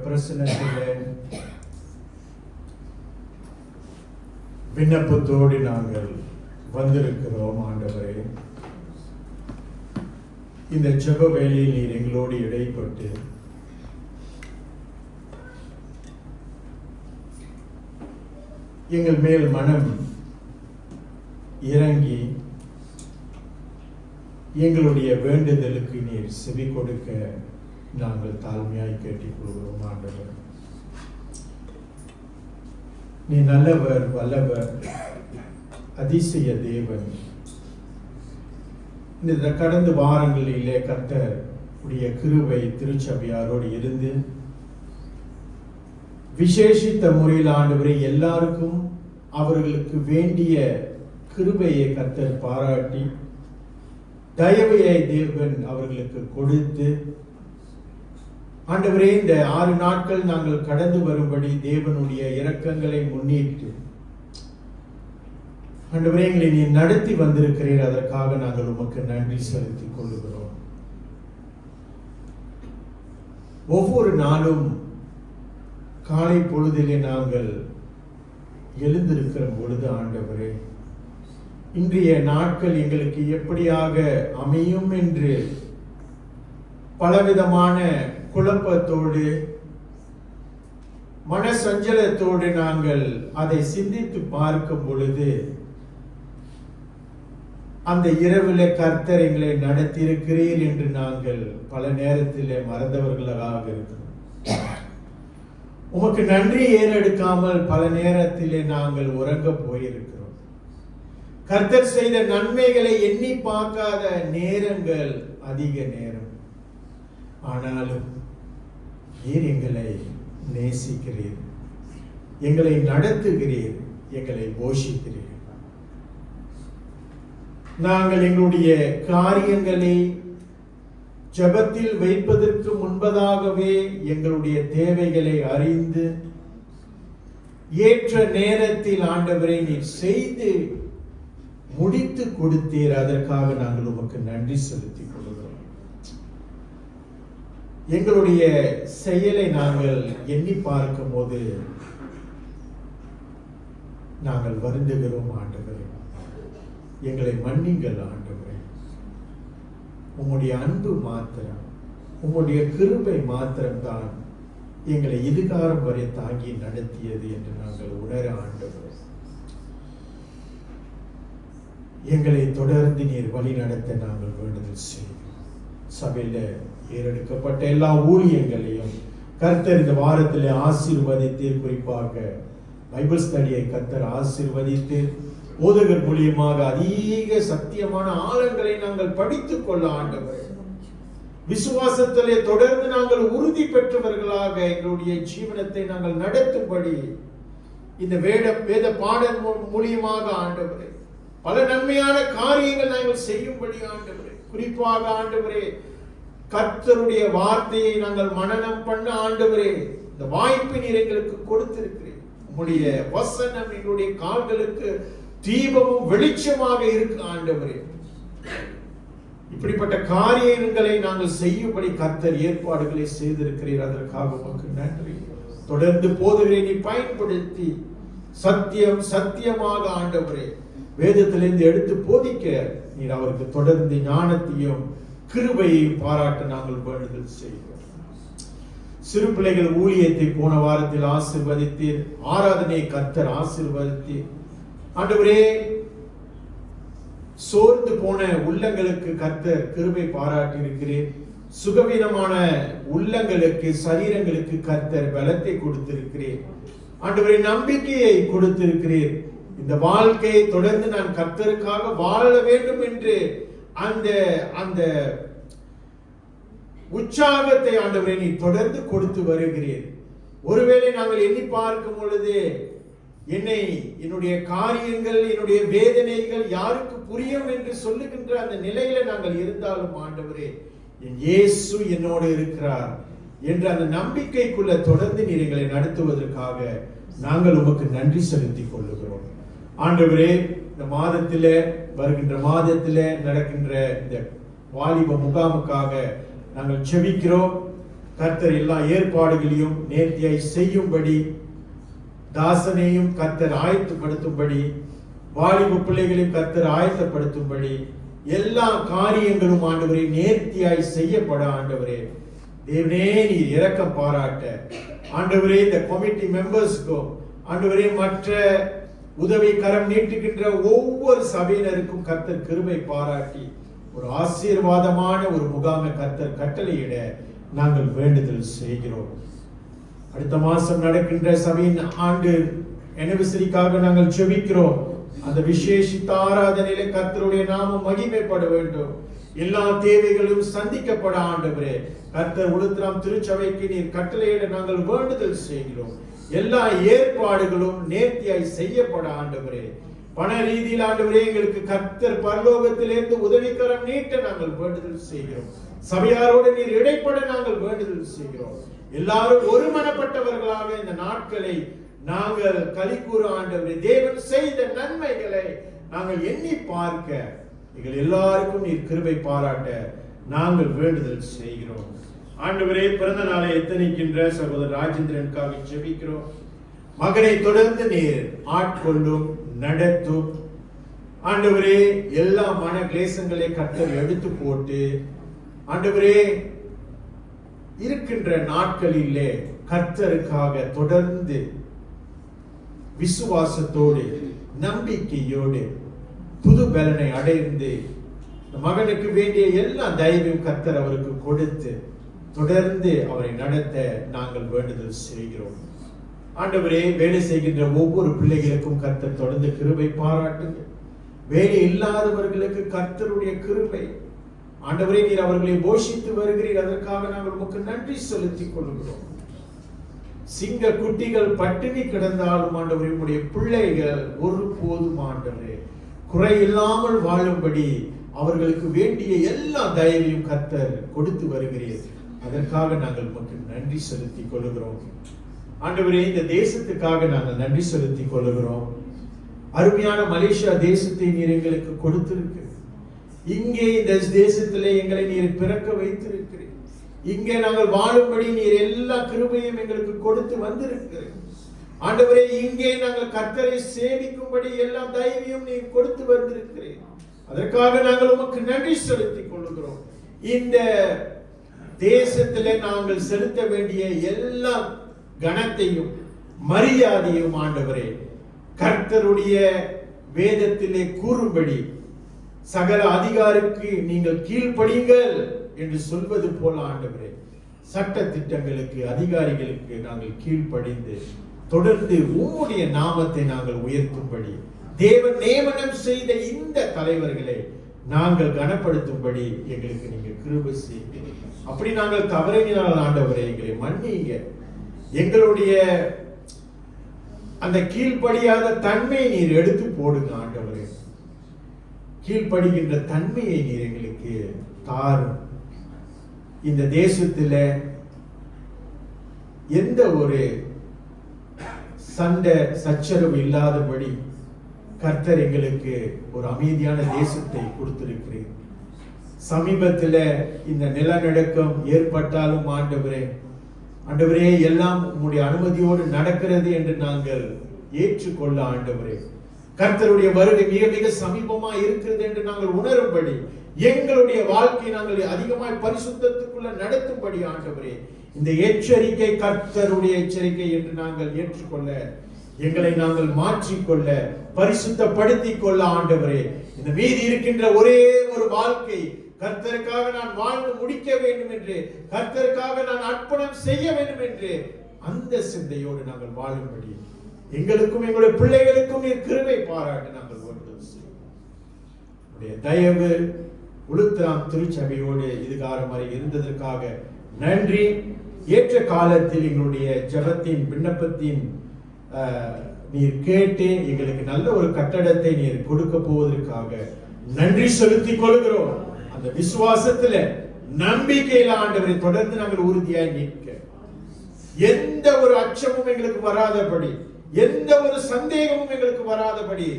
பிரசன்னத்திலே விண்ணப்பத்தோடு நாங்கள் வந்திருக்கிறோம். ஆண்டவரே, இந்த ஜெப வேளையில் நீர் எங்களோடு இடைப்பட்டு எங்கள் மேல் மனம் இறங்கி எங்களுடைய வேண்டுதலுக்கு நீர் செவி கொடுக்க நாங்கள் தாழ்மையாய் கேட்டுக்கொள்கிறோம். ஆண்டவர், நீ நல்லவர், வல்லவர், அதிசய தேவன். இந்த கடந்த வாரங்களிலே கர்த்தர் உடைய கிருபை திருச்சபையாரோடு இருந்து விசேஷித்த முறையில் ஆண்டவரை எல்லாருக்கும் அவர்களுக்கு வேண்டிய கிருபையை கர்த்தர் பாராட்டி தயவையை தேவன் அவர்களுக்கு கொடுத்து ஆண்டவரே இந்த 6 நாட்கள் நாங்கள் கடந்து வரும்படி தேவனுடைய இரக்கங்களை முன்னிட்டு ஆண்டவரே எங்களை நீ நடத்தி வந்திருக்கிறீர். அதற்காக நாங்கள் உமக்கு நன்றி செலுத்திக் கொள்ளுகிறோம். ஒவ்வொரு நாளும் காலை பொழுதிலே நாங்கள் எழுந்திருக்கிற பொழுது ஆண்டவரே, இன்றைய நாட்கள் எங்களுக்கு எப்படியாக அமையும் என்று பலவிதமான குழப்பத்தோடு மனசஞ்சலத்தோடு நாங்கள் அதை சிந்தித்து பார்க்கும் பொழுது அந்த இரவிலே கர்த்தர் எங்களை நடத்தியிருக்கிறீர் என்று நாங்கள் பல நேரத்திலே மறந்தவர்களாக இருக்கிறோம். உமக்கு நன்றி ஏறெடுக்காமல் பல நேரத்திலே நாங்கள் உறங்க போயிருக்கிறோம். கர்த்தர் செய்த நன்மைகளை எண்ணி பார்க்காத நேரங்கள் அதிக நேரம். ஆனாலும் நீர் எங்களை நேசிக்கிறீர், எங்களை நடத்துகிறீர், எங்களை போஷிக்கிறீர். நாங்கள் எங்களுடைய காரியங்களை ஜெபத்தில் வைப்பதற்கு முன்பதாகவே எங்களுடைய தேவைகளை அறிந்து ஏற்ற நேரத்தில் ஆண்டவரை நீர் செய்து முடித்து கொடுத்தீர். அதற்காக நாங்கள் உமக்கு நன்றி செலுத்திக் கொள்கிறோம். எங்களுடைய செயலை நாங்கள் எண்ணி பார்க்கும் போது நாங்கள் வருந்துகிறோம். ஆண்டவரே, எங்களை மன்னிங்கள். ஆண்டவரே, உம்முடைய அன்பு மாத்திரம், உம்முடைய கிருபை மாத்திரம்தான் எங்களை இதுகாரம் வரை தாங்கி நடத்தியது என்று நாங்கள் உணர ஆண்டவரே, எங்களை தொடர்ந்து நீர் வழி நடத்த நாங்கள் வேண்டுதல் செய்வோம். சபையில ஏறெடுக்கப்பட்ட எல்லா ஊழியங்களையும் கர்த்தர் இந்த வாரத்தில் ஆசீர்வதித்தீர். குறிப்பாக பைபிள் ஸ்டடியை கர்த்தர் ஆசீர்வதித்து போதகர் மூலியமாக அதிக சத்தியமான ஆழங்களை நாங்கள் படித்துக் கொள்ள ஆண்டவர், விசுவாசத்திலே தொடர்ந்து நாங்கள் உறுதி பெற்றவர்களாக எங்களுடைய ஜீவனத்தை நாங்கள் நடத்தும்படி இந்த வேத பாடல் மூலியமாக ஆண்டவரே பல நன்மையான காரியங்கள் நாங்கள் செய்யும்படி ஆண்டவரே, குறிப்பாக ஆண்டவரே கர்த்தருடைய வார்த்தையை நாங்கள் மனனம் பண்ண ஆண்டவரே இந்த வாய்ப்பை நீர் எங்களுக்கு கொடுத்திருக்கிறேன். உம்முடைய வசனம் எங்களுடைய கால்களுக்கு தீபமும் வெளிச்சமாக இருக்கு ஆண்டவரே. இப்படிப்பட்ட காரியங்களை நாங்கள் செய்யும்படி கர்த்தர் ஏற்பாடுகளை செய்திருக்கிறீர். அதற்காக உமக்கு நன்றி. தொடர்ந்து போதகரை நீ பயன்படுத்தி சத்தியம் சத்தியமாக ஆண்டவரே வேதத்திலிருந்து எடுத்து போதிக்க நீர் அவருக்கு தொடர்ந்து ஞானத்தையும் கிருபையையும் பாராட்ட நாங்கள் வேண்டுதல் செய்கிறோம். சிறு பிள்ளைகள் ஊழியத்தை போன வாரத்தில் ஆசீர்வதித்தீர். ஆராதனையை கர்த்தர் ஆசீர்வதித்தீர். ஆண்டவரே, சோர்ந்து போன உள்ளங்களுக்கு கர்த்தர் கிருபை பாராட்டி இருக்கிறேன். சுகவீனமான உள்ளங்களுக்கு சரீரங்களுக்கு கர்த்தர் பலத்தை கொடுத்திருக்கிறேன். ஆண்டவரே, நம்பிக்கையை கொடுத்திருக்கிறேன். இந்த வாழ்க்கையை தொடர்ந்து நான் கர்த்தருக்காக வாழ வேண்டும் என்று அந்த உற்சாகத்தை ஆண்டவரே நீ தொடர்ந்து கொடுத்து வருகிறேன். ஒருவேளை நாங்கள் எண்ணி பார்க்கும் பொழுது என்னுடைய காரியங்கள், என்னுடைய வேதனைகள் யாருக்கு புரியும் என்று சொல்லுகின்ற அந்த நிலையில நாங்கள் இருந்தாலும் ஆண்டவரே, என் இயேசு என்னோடு இருக்கிறார் என்ற அந்த நம்பிக்கைக்குள்ள தொடர்ந்து நீர் எங்களை நடத்துவதற்காக நாங்கள் உமக்கு நன்றி செலுத்திக் கொள்ளுகிறோம். ஆண்டவரே, இந்த மாதத்திலே வருகின்ற மாதத்திலே நடக்கின்ற இந்த வாலிப முகாமுக்காக நாங்கள் செபிக்கிறோம். கர்த்தர் எல்லா ஏற்பாடுகளையும் நேர்த்தியாய் செய்யும்படி, தாசனையும் கர்த்தர் ஆயத்தப்படுத்தும்படி, வாலிப பிள்ளைகளையும் கர்த்தர் ஆயத்தப்படுத்தும்படி, எல்லா காரியங்களும் ஆண்டவரே நேர்த்தியாய் செய்யப்பட ஆண்டவரே தேவனே நீர் இரக்கம் பாராட்ட ஆண்டவரே இந்த கமிட்டி மெம்பர்ஸ்க்கும் ஆண்டவரே மற்ற உதவி கரம் நீட்டுகின்ற ஒவ்வொரு சபையினருக்கும் கர்த்தர் கிருபை பாராட்டி ஒரு ஆசீர்வாதமான ஒரு முகாமை கர்த்தர் கட்டளையிட நாங்கள் வேண்டுதல் செய்கிறோம். அடுத்த மாசம் நடக்கின்ற சபையின் ஆண்டு அனிவர்சரிக்காக நாங்கள் ஜெபிக்கிறோம். அந்த விசேஷித்த ஆராதனையிலே கர்த்தருடைய நாமம் மகிமைப்பட வேண்டும். எல்லா தேவைகளும் சந்திக்கப்பட ஆண்டவரே கர்த்தர் உளுத்தரம் திருச்சபைக்கு நீர் கட்டளையிட நாங்கள் வேண்டுதல் செய்கிறோம். எல்லா ஏற்பாடுகளும் நேர்த்தியாய் செய்யப்பட ஆண்டவரே பண ரீதியில் ஆண்டவரே எங்களுக்கு கர்த்தர் பரலோகத்திலிருந்து உதவிக்கரம் நீட்ட நாங்கள் வேண்டுதல் செய்கிறோம். சபையாரோடு நீர் இடைப்பட நாங்கள் வேண்டுதல் செய்கிறோம். எல்லாரும் ஒருமனப்பட்டவர்களாக இந்த நாட்களை நாங்கள் களி கூற ஆண்டவரே தேவன் செய்த நன்மைகளை நாங்கள் எண்ணி பார்க்க எங்கள் எல்லாருக்கும் நீர் கிருபை பாராட்ட நாங்கள் வேண்டுதல் செய்கிறோம். ஆண்டவரே பிறந்த நாளை எத்தனைக்கின்ற சகோதரர் ராஜேந்திரனுக்காக ஜெபிக்கிறோம். மகனை தொடர்ந்து நீர் ஆட்கொள்ளும் நடத்தும் ஆண்டவரே. எல்லா மன கிளேசங்களை கர்த்தர் எடுத்து போட்டு ஆண்டவரே இருக்கின்ற நாட்களிலே கர்த்தருக்காக தொடர்ந்து விசுவாசத்தோடு நம்பிக்கையோடு புது பலனை அடைந்து மகனுக்கு வேண்டிய எல்லா தயவையும் கர்த்தர் அவருக்கு கொடுத்து தொடர்ந்து அவரை நடத்த நாங்கள் வேண்டுதல் செய்கிறோம். ஆண்டவரே வேலை செய்கின்ற ஒவ்வொரு பிள்ளைகளுக்கும் கர்த்தர் தொடர்ந்து கிருபை பாராட்டுங்க. வேலை இல்லாதவர்களுக்கு கர்த்தருடைய கிருபை ஆண்டவரே நீர் அவர்களை போஷித்து வருகிறீர். அதற்காக நாங்கள் உமக்கு நன்றி செலுத்திக் கொள்கிறோம். சிங்க குட்டிகள் பட்டினி கிடந்தாலும் ஆண்டவரே உம்முடைய பிள்ளைகள் ஒருபோதும் ஆண்டவரே குறை இல்லாமல் வாழும்படி அவர்களுக்கு வேண்டிய எல்லா தயவையும் கர்த்தர் கொடுத்து வருகிறீர். அதற்காக நாங்கள் உமக்கு நன்றி செலுத்திக் கொள்கிறோம். ஆண்டவரே இந்த தேசத்துக்காக நாங்கள் நன்றி செலுத்திக் கொள்கிறோம். அருமையான மலேசியா தேசத்தை நீர் எங்களுக்கு கொடுத்திருக்கு. இங்கே இந்த தேசத்திலே எங்களை நீர் பிறக்க வைத்திருக்கிறீர். இங்கே நாங்கள் வாழும்படி நீர் எல்லா கிருபையும் எங்களுக்கு கொடுத்து வந்திருக்கிறீர். ஆண்டவரே இங்கே நாங்கள் கர்த்தரை சேவிக்கும்படி எல்லா தயவையும் நீர் கொடுத்து வந்திருக்கிறீர். அதற்காக நாங்கள் உமக்கு நன்றி செலுத்திக் கொள்கிறோம். இந்த தேசத்திலே நாங்கள் செலுத்த வேண்டிய எல்லா கனத்தையும் மரியாதையும் ஆண்டவரே கர்த்தருடைய வேதத்திலே கூறும்படி சகல அதிகாரிக்கு நீங்கள் கீழ்ப்படியுங்கள் என்று சொல்வது போல ஆண்டவரே சட்ட திட்டங்களுக்கு அதிகாரிகளுக்கு நாங்கள் கீழ்ப்படிந்து தொடர்ந்து உம்முடைய நாமத்தை நாங்கள் உயர்த்தும்படி தேவன் நியமனம் செய்த இந்த தலைவர்களை நாங்கள் கனப்படுத்தும்படி எங்களுக்கு நீங்க கிருபை செய்யுங்க. அப்படி நாங்கள் தவறினால் ஆண்டவரே எங்களை மன்னிங்க. எங்களுடைய அந்த கீழ்ப்படியாத தன்மையை நீர் எடுத்து போடுங்க ஆண்டவரே. கீழ்ப்படுகின்ற தன்மையை நீர் எங்களுக்கு தாரும். இந்த தேசத்துல எந்த ஒரு சண்டை சச்சரவு இல்லாதபடி கர்த்தர் எங்களுக்கு ஒரு அமைதியான தேசத்தை கொடுத்திருக்கிறீர். சமீபத்தில் இந்த நிலநடுக்கம் ஏற்பட்டாலும் ஆண்டவரே எல்லாம் உம்முடைய அனுமதியோடு நடக்கிறது என்று நாங்கள் ஏற்றுக்கொள்ள ஆண்டவரே கர்த்தருடைய வருகை மிக மிக சமீபமா இருக்கிறது என்று நாங்கள் உணரும்படி எங்களுடைய வாழ்க்கை நாங்கள் அதிகமாய் பரிசுத்தத்துக்குள்ள நடத்தும்படி ஆண்டவரே இந்த எச்சரிக்கை கர்த்தருடைய எச்சரிக்கை என்று நாங்கள் ஏற்றுக்கொள்ள எங்களை நாங்கள் மாற்றிக்கொள்ள பரிசுத்தப்படுத்திக் கொள்ள ஆண்டவரே இந்த மீதி இருக்கின்ற ஒரே ஒரு வாழ்க்கை கர்த்தருக்காக நான் வாழ்ந்து முடிக்க வேண்டும் என்று கர்த்தருக்காக நான் அர்ப்பணம் செய்ய வேண்டும் என்று அந்த சிந்தையோடு நாங்கள் வாழும்படி எங்களுக்கும் எங்களுடைய பிள்ளைகளுக்கும் நீர் கிருபை பாராட்டி நாங்கள் வேண்டுதல் செய்வோம். தயவு உளுத்தராம் திருச்சபையோடு இதுகாரம் வரை இருந்ததற்காக நன்றி. ஏற்ற காலத்தில் எங்களுடைய ஜெபத்தின் விண்ணப்பத்தின் நீர் கேட்டு எங்களுக்கு நல்ல ஒரு கட்டடத்தை நீர் கொடுக்க போவதற்காக நன்றி செலுத்திக் கொள்கிறோம். அந்த விசுவாசத்துல நம்பிக்கையில ஆண்டவரை தொடர்ந்து நாங்கள் உறுதியாய் நிற்க எந்த ஒரு அச்சமும் எங்களுக்கு வராதபடி எந்த ஒரு சந்தேகமும் எங்களுக்கு வராதபடி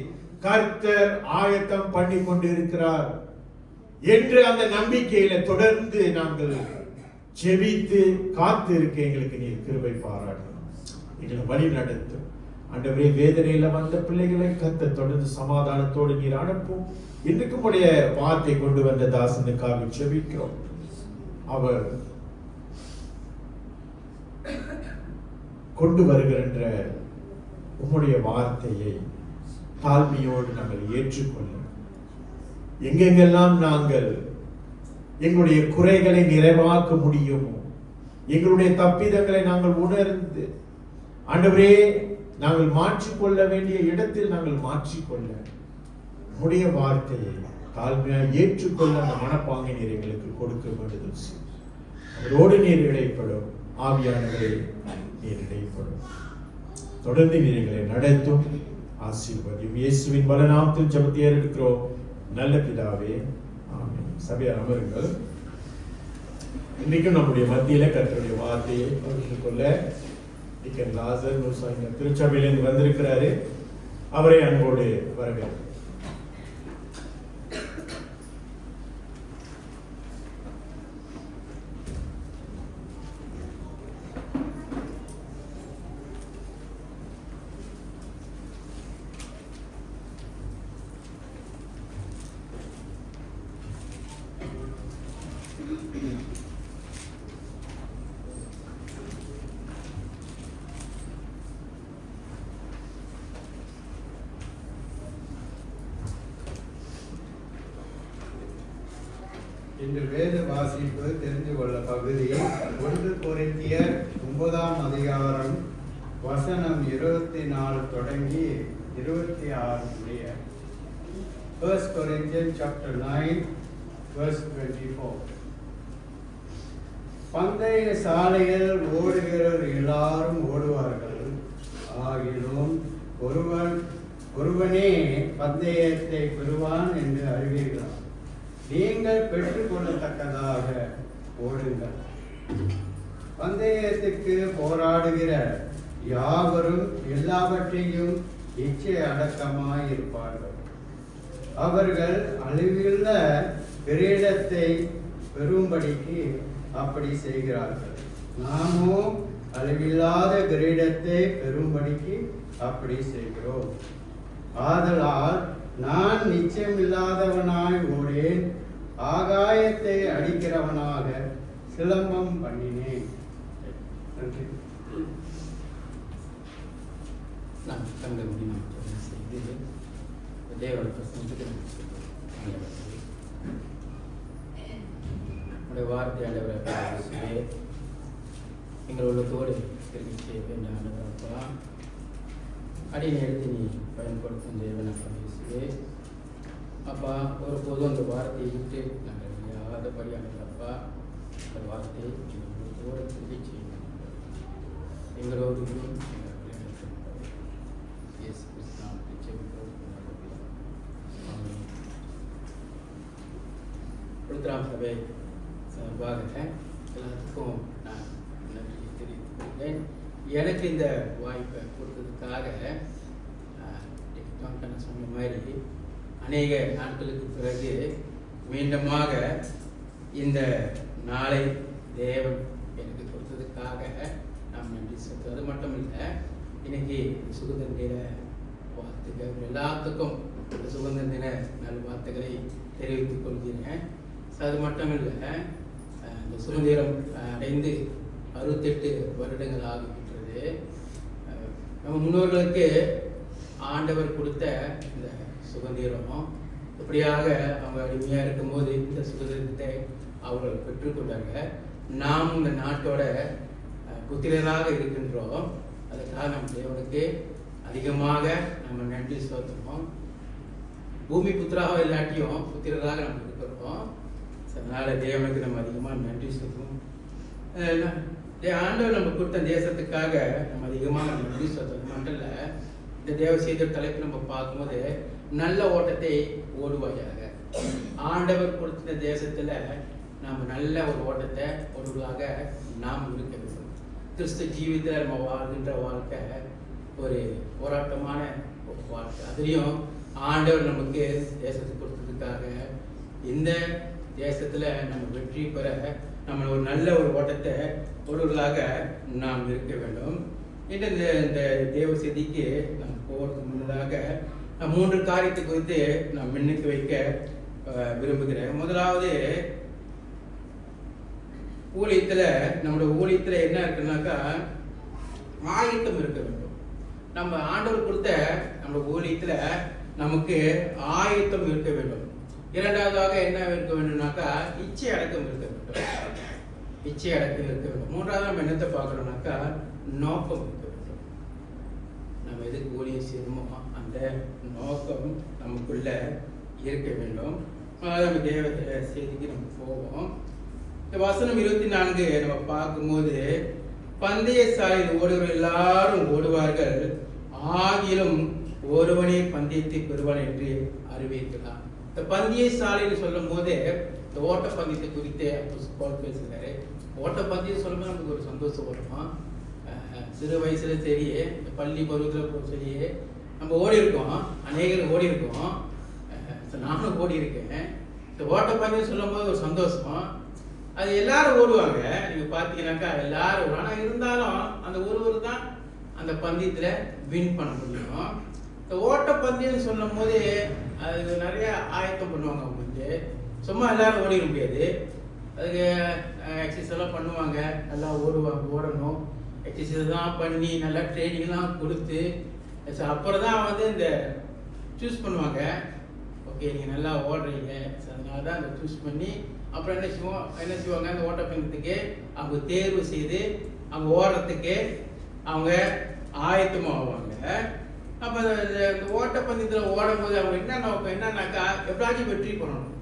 கர்த்தர் ஆயத்தம் பண்ணி கொண்டு இருக்கிறார் என்று அந்த நம்பிக்கையில தொடர்ந்து நாங்கள் செபித்து காத்து இருக்க எங்களுக்கு நீர் கிருபை பாராட்டணும். எங்களை வழி நடத்தும் ஆண்டவரே. வேதனையில வந்த பிள்ளைகளை கர்த்தர் தொடர்ந்து சமாதானத்தோடு நீர் அனுப்பும். இன்றைக்கும் உடைய வார்த்தை கொண்டு வந்த தாசனுக்காக செபிக்கிறோம். அவர் கொண்டு வருகின்ற உம்முடைய வார்த்தையை தாழ்மையோடு நாங்கள் ஏற்றுக்கொள்ள, எங்கெங்கெல்லாம் நாங்கள் எங்களுடைய குறைகளை நிறைவாக்க முடியுமோ, எங்களுடைய தப்பிதங்களை நாங்கள் உணர்ந்து ஆண்டவரே நாங்கள் மாற்றிக்கொள்ள வேண்டிய இடத்தில் நாங்கள் மாற்றிக்கொள்ள, உம்முடைய வார்த்தையை தாழ்மையாக ஏற்றுக்கொள்ள அந்த மனப்பாங்கை நீர் எங்களுக்கு கொடுக்க வேண்டுதல் செய்யும். அவரோடு நீர் இடைப்படும். ஆவியானவரே நீர் இடைப்படும். தொடர்ந்து நீர் எங்களை நடத்தும். ஆசீர்வதியும். இயேசுவின் வல்லநாமத்தில் ஜெபத்தை எடுக்கிறோம் நல்ல பிதாவே, ஆமென். சபையார் அமருங்கள். இன்றைக்கும் நம்முடைய மத்தியில கர்த்தருடைய வார்த்தையை பகிர்ந்து கொள்ள டிக்கன் லாசர் திருச்சபையிலிருந்து வந்திருக்கிறாரு. அவரை அன்போடு வரவேற்கிறேன். இன்று வேத வாசிப்பு தெரிந்து கொள்ள பகுதி 1 கொரிந்தியர் 9ஆம் அதிகாரம் வசனம் 24 தொடங்கி 26 முடிய. 1 Corinthians chapter 9 verse 24. பந்தய சாலையில் ஓடுகிறவர் எல்லாரும் ஓடுவார்கள், ஆகிலும் ஒருவனே பந்தயத்தை பெறுவான் என்று அறிவீர்களா? நீங்கள் பெற்றுக்கொள்ளத்தக்கதாக ஓடுங்கள். பந்தயத்துக்கு போராடுகிற யாவரும் எல்லாவற்றையும் இச்சை அடக்கமாய் இருப்பார்கள். அவர்கள் அழிவுள்ள கிரீடத்தை பெறும்படிக்கு அப்படி செய்கிறார்கள். நாமும் அழிவில்லாத கிரீடத்தை பெறும்படிக்கு அப்படி செய்கிறோம். ஆதலால் நான் நிச்சயமில்லாதவனாய் ஓடேன், ஆகாயத்தை அடிக்கிறவனாக சிலம்பம் பண்ணினேன். நன்றி. நாம் கண்கள் முடியும் செய்து தேவனை பிரசன்னத்துக்கு உடைய வார்த்தை ஆண்டவரை எங்கள் உள்ளத்தோடு தெரிவிக்க வேண்டாம் ஆண்டவரப்பா. அடியை எடுத்து நீ பயன்படுத்தும் தேவனை பேசுவே அப்பா. ஒருபோதும் அந்த வார்த்தையை விட்டு நாங்கள் அறியாதபடி ஆண்டவரப்பா அந்த வார்த்தையை எங்கள் உள்ளத்தோடு திரும்பி செய்யணும். எங்களோடு இயேசு கிறிஸ்து நாமத்தில் ஜெபிக்கிறோம். உள்திராம் சபை சார்பாக எல்லாத்துக்கும் நான் நன்றி தெரிவித்துக் கொள்கிறேன். எனக்கு இந்த வாய்ப்பை கொடுத்ததுக்காக சொன்ன மாதிரி அநேக நாட்களுக்கு பிறகு மீண்டுமாக இந்த நாளை தேவன் எனக்கு கொடுத்ததுக்காக நாம் நன்றி சொல்கிறோம். அது மட்டும் இல்லை, இன்னைக்கு சுதந்திர தின வாழ்த்துக்கள் எல்லாத்துக்கும் சுதந்திர தின நல்வாழ்த்துக்களை தெரிவித்துக் கொள்கிறேன். அது மட்டும் இல்லை, இந்த சுதந்திரம் அடைந்து 68 வருடங்கள் ஆகிவிட்டது. நம்ம முன்னோர்களுக்கு ஆண்டவர் கொடுத்த இந்த சுதந்திரம் இப்படியாக அவங்க அடிமையாக இருக்கும்போது இந்த சுதந்திரத்தை அவர்கள் பெற்றுக்கொண்டாங்க. நாம் இந்த நாட்டோட புத்திரராக இருக்கின்றோம். அதுக்காக நம்ம தேவனுக்கு அதிகமாக நம்ம நன்றி சொல்லுவோம். பூமி புத்திராக இல்லாட்டியும் புத்திரராக நம்ம இருக்கிறோம். அதனால தேவனுக்கு நம்ம அதிகமாக நன்றி சொல்லுவோம். ஆண்டவர் நம்ம கொடுத்த தேசத்துக்காக நம்ம அதிகமாக நன்றி சொல்றது மட்டும் இல்லை, இந்த தேவ செய்த தலைப்பு நம்ம பார்க்கும்போது நல்ல ஓட்டத்தை ஓடுவாயாக. ஆண்டவர் கொடுத்த தேசத்துல நாம் நல்ல ஒரு ஓட்டத்தை ஓடுவதாக நாம் இருக்க வேண்டும். கிறிஸ்து ஜீவிதத்தில் நம்ம வாழ்கின்ற வாழ்க்கை ஒரு போராட்டமான ஒரு வாழ்க்கை. அதுலேயும் ஆண்டவர் நமக்கு தேசத்தை கொடுத்ததுக்காக இந்த தேசத்துல நம்ம வெற்றி பெற நம்ம ஒரு நல்ல ஒரு ஓட்டத்தை ஒருவர்களாக நாம் இருக்க வேண்டும். இன்று இந்த தேவ செய்திக்கு நாம் போகிறதுக்கு முன்னதாக நான் 3 காரியத்தை குறித்து நான் முன்னுக்கு வைக்க விரும்புகிறேன். முதலாவது, நம்முடைய ஊழியத்துல என்ன இருக்குன்னாக்கா ஆயத்தம் இருக்க வேண்டும். நம்ம ஆண்டவர் கொடுத்த நம்ம ஊழியத்துல நமக்கு ஆயத்தம் இருக்க வேண்டும். இரண்டாவதாக என்ன இருக்க வேண்டும்னாக்கா இச்சை அடக்கம் இருக்க வேண்டும். இச்சை அடக்கம் இருக்க வேண்டும். மூன்றாவது நம்ம என்னத்தை பார்க்கணும்னாக்கா நோக்கம் இருக்க வேண்டும். நம்ம எதுக்கு ஊழியம் செய்யணுமோ அந்த நோக்கம் நமக்குள்ள இருக்க வேண்டும். நம்ம தேவ செய்திக்கு நம்ம போவோம். இந்த வசனம் 24 நம்ம பார்க்கும்போது, பந்தய சாலையில் ஓடுகிற எல்லாரும் ஓடுவார்கள், ஆகிலும் ஒருவனே பந்தயத்தை பெறுவான் என்று அறிவிக்கலாம். இந்த பந்தய சாலைன்னு சொல்லும் போது இந்த ஓட்ட பந்தயத்தை குறித்து பேசுகிறாரு. ஓட்ட பந்தயம் சொல்லும் போது நமக்கு ஒரு சந்தோஷம் வருமா? சிறு வயசுல சரி, இந்த பள்ளி பருவத்தில் சரி, நம்ம ஓடி இருக்கோம், அநேகர் ஓடி இருக்கோம், நானும் ஓடி இருக்கேன். இந்த ஓட்ட பந்தயம் சொல்லும் போது ஒரு சந்தோஷம். அது எல்லாரும் ஓடுவாங்க, நீங்க பாத்தீங்கன்னாக்கா எல்லாரும். ஆனா இருந்தாலும் அந்த ஒருவர் தான் அந்த பந்தயத்துல வின் பண்ண முடியும். இந்த ஓட்ட பந்தயம் சொல்லும் போது அது நிறைய ஆயத்தம் பண்ணுவாங்க. அவங்க வந்து சும்மா எல்லாரும் ஓடிட முடியாது. அதுக்கு எக்ஸசைஸ் எல்லாம் பண்ணுவாங்க, நல்லா ஓடணும். எக்ஸசைஸ் தான் பண்ணி நல்லா ட்ரைனிங்லாம் கொடுத்து அப்புறம் தான் வந்து இந்த சூஸ் பண்ணுவாங்க. ஓகே, நீங்கள் நல்லா ஓடுறீங்க, அதனால தான் அந்த சூஸ் பண்ணி அப்புறம் என்ன செய்வாங்க, அந்த ஓட்டப்பந்தயத்துக்கு அவங்க தேர்வு செய்து அவங்க ஓடுறதுக்கு அவங்க ஆயத்தமாகுவாங்க. அப்போ இந்த ஓட்டப்பந்தயத்தில் ஓடும்போது அவங்க என்ன நோக்கம் என்னன்னாக்கா எப்படாச்சும் வெற்றி பண்ணணும்.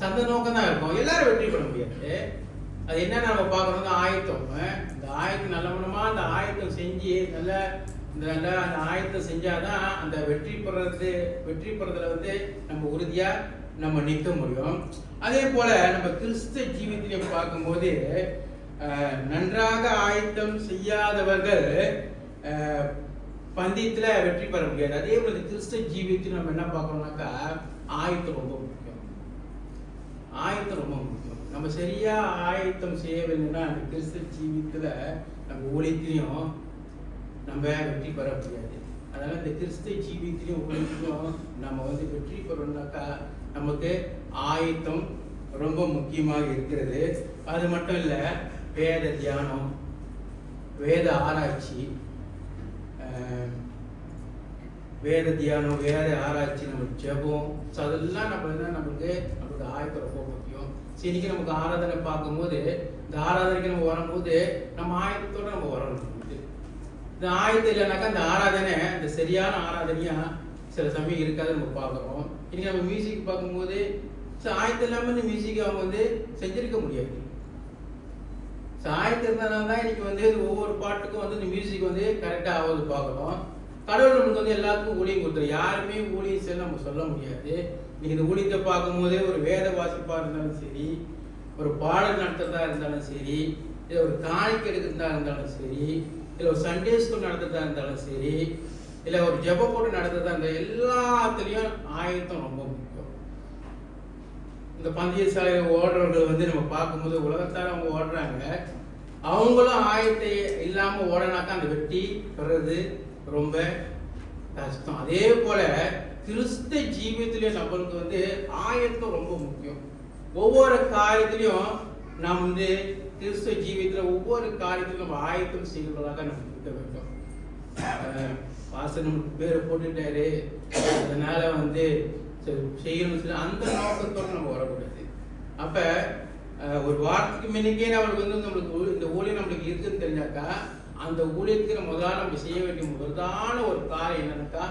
சந்த நோக்கம் தான் இருக்கும். எல்லாரும் வெற்றி பண்ண முடியாது. அது என்ன நம்ம பார்க்கணும், ஆயத்தம். இந்த ஆயத்தம் நல்லவனமா அந்த ஆயத்தம் செஞ்சு நல்லா அந்த ஆயத்தம் செஞ்சாதான் அந்த வெற்றி பெறதுல வந்து நம்ம உறுதியா நம்ம நிற்க முடியும். அதே போல நம்ம கிறிஸ்து ஜீவியத்திலே பார்க்கும்போது நன்றாக ஆயத்தம் செய்யாதவர்கள் பந்தயத்துல வெற்றி பெற முடியாது. அதே போல கிறிஸ்து ஜீவியத்தில் நம்ம என்ன பார்க்கணும்னாக்கா ஆயத்தம் ரொம்ப முக்கியம். ஆயத்தம் ரொம்ப முக்கியம். நம்ம சரியா ஆயத்தம் செய்யவில்லைன்னா அந்த கிறிஸ்து ஜீவியத்துல நம்ம ஊழியத்திலையும் நம்ம வெற்றி பெற முடியாது. அதனால இந்த கிறிஸ்து ஜீவியத்திலையும் ஊழியத்திலையும் நம்ம வந்து வெற்றி பெறணும்னாக்கா நமக்கு ஆயத்தம் ரொம்ப முக்கியமாக இருக்கிறது. அது மட்டும் இல்ல, வேத தியானம், வேத ஆராய்ச்சி, நம்ம ஜெபம், அதெல்லாம் நமக்கு ஆயத்தம் ரொம்ப முக்கியம். இன்னைக்கு நமக்கு ஆராதனை பார்க்கும்போது, இந்த ஆராதனைக்கு நம்ம வரும்போது நம்ம ஆயத்தத்தோட நம்ம வரணும். இந்த ஆயத்தம் இல்லைனாக்கா அந்த ஆராதனை இந்த சரியான ஆராதனையா சில சமயம் இருக்காது நம்ம பார்க்குறோம். இன்னைக்கு நம்ம மியூசிக் பார்க்கும்போது ஆயத்தம் இல்லாமல் இந்த மியூசிக் அவங்க வந்து செஞ்சிருக்க முடியாது. ஆயத்தம் இருந்தாலும் தான் இன்னைக்கு வந்து ஒவ்வொரு பாட்டுக்கும் வந்து இந்த மியூசிக் வந்து கரெக்டாக ஆகுது பார்க்குறோம். கடவுள் நமக்கு வந்து எல்லாத்துக்கும் ஊழியம் கொடுத்துரு. யாருமே ஊழியம் செய்ய நம்ம சொல்ல முடியாது. இன்னைக்கு இந்த ஊழியத்தை பார்க்கும்போது ஒரு வேத வாசிப்பா இருந்தாலும் சரி, ஒரு பாடல் நடத்துறதா இருந்தாலும் சரி, இல்லை ஒரு காணிக்கை எடுக்கிறதா இருந்தாலும் சரி, இல்லை ஒரு சண்டே ஸ்கூல் நடத்துறதா இருந்தாலும் சரி, இல்லை ஒரு ஜெப போட்டு நடத்துறதா இருந்தால் எல்லாத்துலேயும் ஆயத்தம் ரொம்ப முக்கியம். இந்த பந்தய சாலையில் ஓடுறவர்கள் வந்து நம்ம பார்க்கும்போது உலகத்தால் அவங்க ஓடுறாங்க, அவங்களும் ஆயத்தை இல்லாமல் ஓடனாக்கா அந்த வெற்றி பெறது ரொம்ப கஷ்டம். அதே போல கிறிஸ்து ஜீவியத்திலே நம்மளுக்கு வந்து ஆயத்தம் ரொம்ப முக்கியம். ஒவ்வொரு காரியத்திலையும் நாம் வந்து கிறிஸ்துவ ஜீவியத்தில் ஒவ்வொரு காரியத்திலும் நம்ம ஆயத்தம் செய்கிறதாக நம்ம இருக்க வேண்டும். வாசன் பேரை போட்டுட்டாரு, அதனால வந்து செய்யணும்னு சொல்லி அந்த நோக்கத்தோடு நம்ம வரக்கூடாது. அப்ப ஒரு வாரத்துக்கு முன்னுக்கே நம்மளுக்கு வந்து நம்மளுக்கு இந்த ஊழியம் நம்மளுக்கு இருக்குன்னு தெரிஞ்சாக்கா அந்த ஊழியத்துக்கு முதல்ல நம்ம செய்ய வேண்டிய முதலான ஒரு காரியம் என்னன்னாக்கா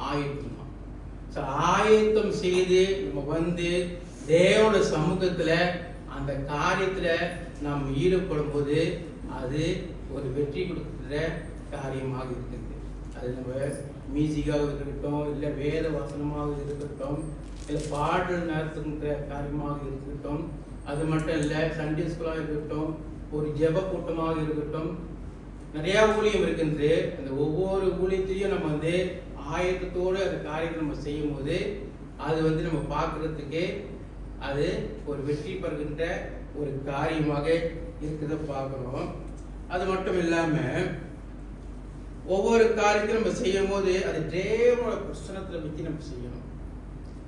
ஆயத்தம். ஆயத்தம் செய்து நம்ம வந்து தேவனோட சமூகத்துல அந்த காரியத்துல நாம் ஈடுபடும் போது அது ஒரு வெற்றி கொடுக்கிற காரியமாக இருக்குது. அது நம்ம மியூசிக்காக இருக்கட்டும், இல்லை வேத வசனமாக இருக்கட்டும், இல்லை பாடல் நடத்துகிற காரியமாக இருக்கட்டும், அது மட்டும் இல்லை சண்டே ஸ்கூலாக இருக்கட்டும், ஒரு ஜெப கூட்டமாக இருக்கட்டும், நிறைய ஊழியம் இருக்கின்றது. அந்த ஒவ்வொரு ஊழியத்தையும் நம்ம வந்து ஆயத்தத்தோடு அந்த காரியத்தை நம்ம செய்யும் போது அது வந்து நம்ம பார்க்கறதுக்கு அது ஒரு வெற்றி பெறுகின்ற ஒரு காரியமாக இருக்கிறத பார்க்குறோம். அது மட்டும் இல்லாமல் ஒவ்வொரு காரியத்தையும் நம்ம செய்யும் போது அது தேவனோட பிரசனத்தில் வச்சு நம்ம செய்யணும்.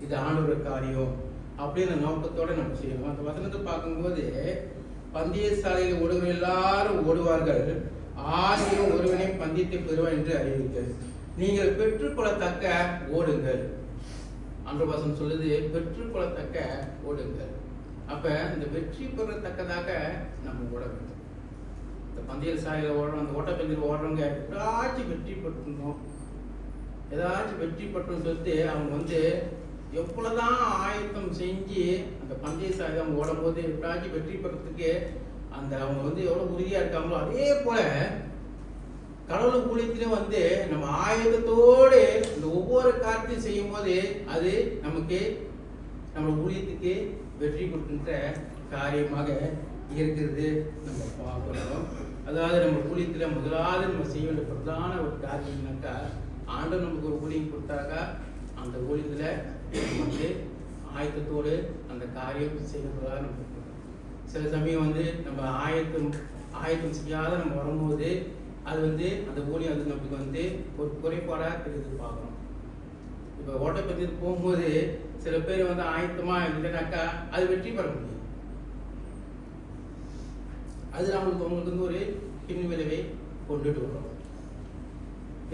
இது ஆண்டவரோட காரியம் அப்படின்ற நோக்கத்தோட நம்ம செய்யணும். அந்த வசனத்தை பார்க்கும்போது பந்தய சாலையில் ஓடுகிற எல்லாரும் ஓடுவார்கள், ஆயிரம் ஒருவனை பந்தயத்தை பெறுவார் என்று அறிவித்தது. நீங்கள் பெற்றுக்கொள்ளத்தக்க ஓடுங்கள். அன்று வசனம் சொல்லுது, பெற்றுக்கொள்ளத்தக்க ஓடுங்கள். அப்ப இந்த வெற்றி பெறத்தக்கதாக நம்ம ஓட வேண்டும். இந்த பந்தய சாலையில் ஓடுறோம், அந்த ஓட்டப்பந்தயில் ஓடுறவங்க ஏதாச்சும் வெற்றி பெற்றணும், ஏதாச்சும் வெற்றி பெற்றோம்னு சொல்லிட்டு அவங்க எவ்வளவுதான் ஆயத்தம் செஞ்சு அந்த பந்தய சாலை அவங்க ஓடும் போது எப்படாச்சும் வெற்றி பெறத்துக்கு அந்த அவங்க எவ்வளவு உறுதியா இருக்காங்களோ, அதே போல கடவுள் ஊழியத்திலும் நம்ம ஆயுதத்தோடு இந்த ஒவ்வொரு காரியத்தையும் செய்யும் போது அது நமக்கு நம்ம ஊழியத்துக்கு வெற்றி கொடுக்கின்ற காரியமாக இருக்கிறது நம்ம பார்க்கிறோம். அதாவது நம்ம ஊழியத்தில் முதலாவது நம்ம செய்ய வேண்டிய பிரதான ஒரு காரியம்னாக்கா, ஆண்டவர் நமக்கு ஒரு ஊழியம் கொடுத்தாக்கா அந்த ஊழியத்தில் ஆயத்தத்தோடு அந்த காரியம் செய்யறதாக நம்ம சில சமயம் நம்ம ஆயத்தம் செய்யாத நம்ம வரும்போது அது அந்த ஊழியம் நமக்கு ஒரு குறைபாடாக தெரியுது பார்க்குறோம். இப்போ ஓட்டப்பந்தயத்துக்கு போகும்போது சில பேர் ஆயத்தமா இல்லைனாக்கா அது வெற்றி பெற முடியும். அது உங்களுக்கு ஒரு பின் விளைவை கொண்டுட்டு வரும்.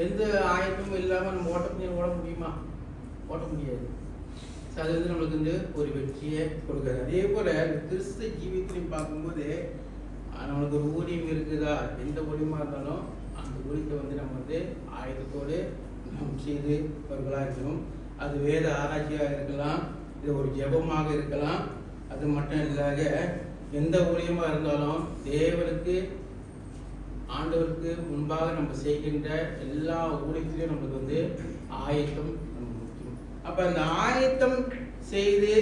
எந்த ஆயத்தமும் இல்லாமல் நம்ம ஓட்டப்பந்தயம் ஓட முடியுமா? ஓட முடியாது. அது நம்மளுக்கு ஒரு வெற்றியை கொடுக்குறது. அதே போல கிறிஸ்து ஜீவியத்திலையும் பார்க்கும்போது நம்மளுக்கு ஒரு ஊழியம் இருக்குதா, எந்த ஊழியமா இருந்தாலும் அந்த ஊழியத்தை நம்ம ஆயத்தத்தோடு நாம் செய்து வருவர்களாக இருக்கணும். அது வேத ஆராய்ச்சியாக இருக்கலாம், இது ஒரு ஜெபமாக இருக்கலாம். அது மட்டும் இல்லாத எந்த ஊழியமா இருந்தாலும் தேவனுக்கு ஆண்டவருக்கு முன்பாக நம்ம செய்கின்ற எல்லா ஊழியத்திலையும் நம்மளுக்கு ஆயத்தம் முக்கியம். அப்ப அந்த ஆயத்தம் செய்து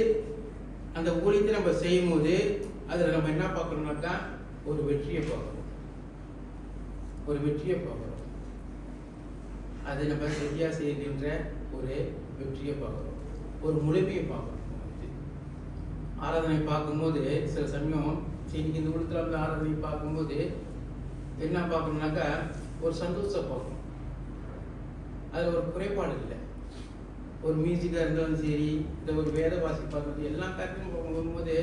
அந்த ஊழியத்தை நம்ம செய்யும் போது அதுல நம்ம என்ன பார்க்கணும்னாக்கா ஒரு வெற்றியை பார்க்கணும். ஒரு வெற்றியை பார்க்கணும். அது நம்ம சரியா செய்கின்ற ஒரு வெற்றியை பார்க்கணும், ஒரு முழுமையை பார்க்கணும். ஆராதனை பார்க்கும்போது சில சமயம் இன்னைக்கு இந்த உலகத்தில் ஆராதனை பார்க்கும்போது என்ன பார்க்கணும்னாக்கா ஒரு சந்தோஷம் பார்க்கணும். அதில் ஒரு குறைபாடு இல்லை. ஒரு மியூசிக்காக இருந்தாலும் சரி, இந்த ஒரு வேத வாசிப்பாக எல்லா காரியத்தையும் பார்க்கும்போது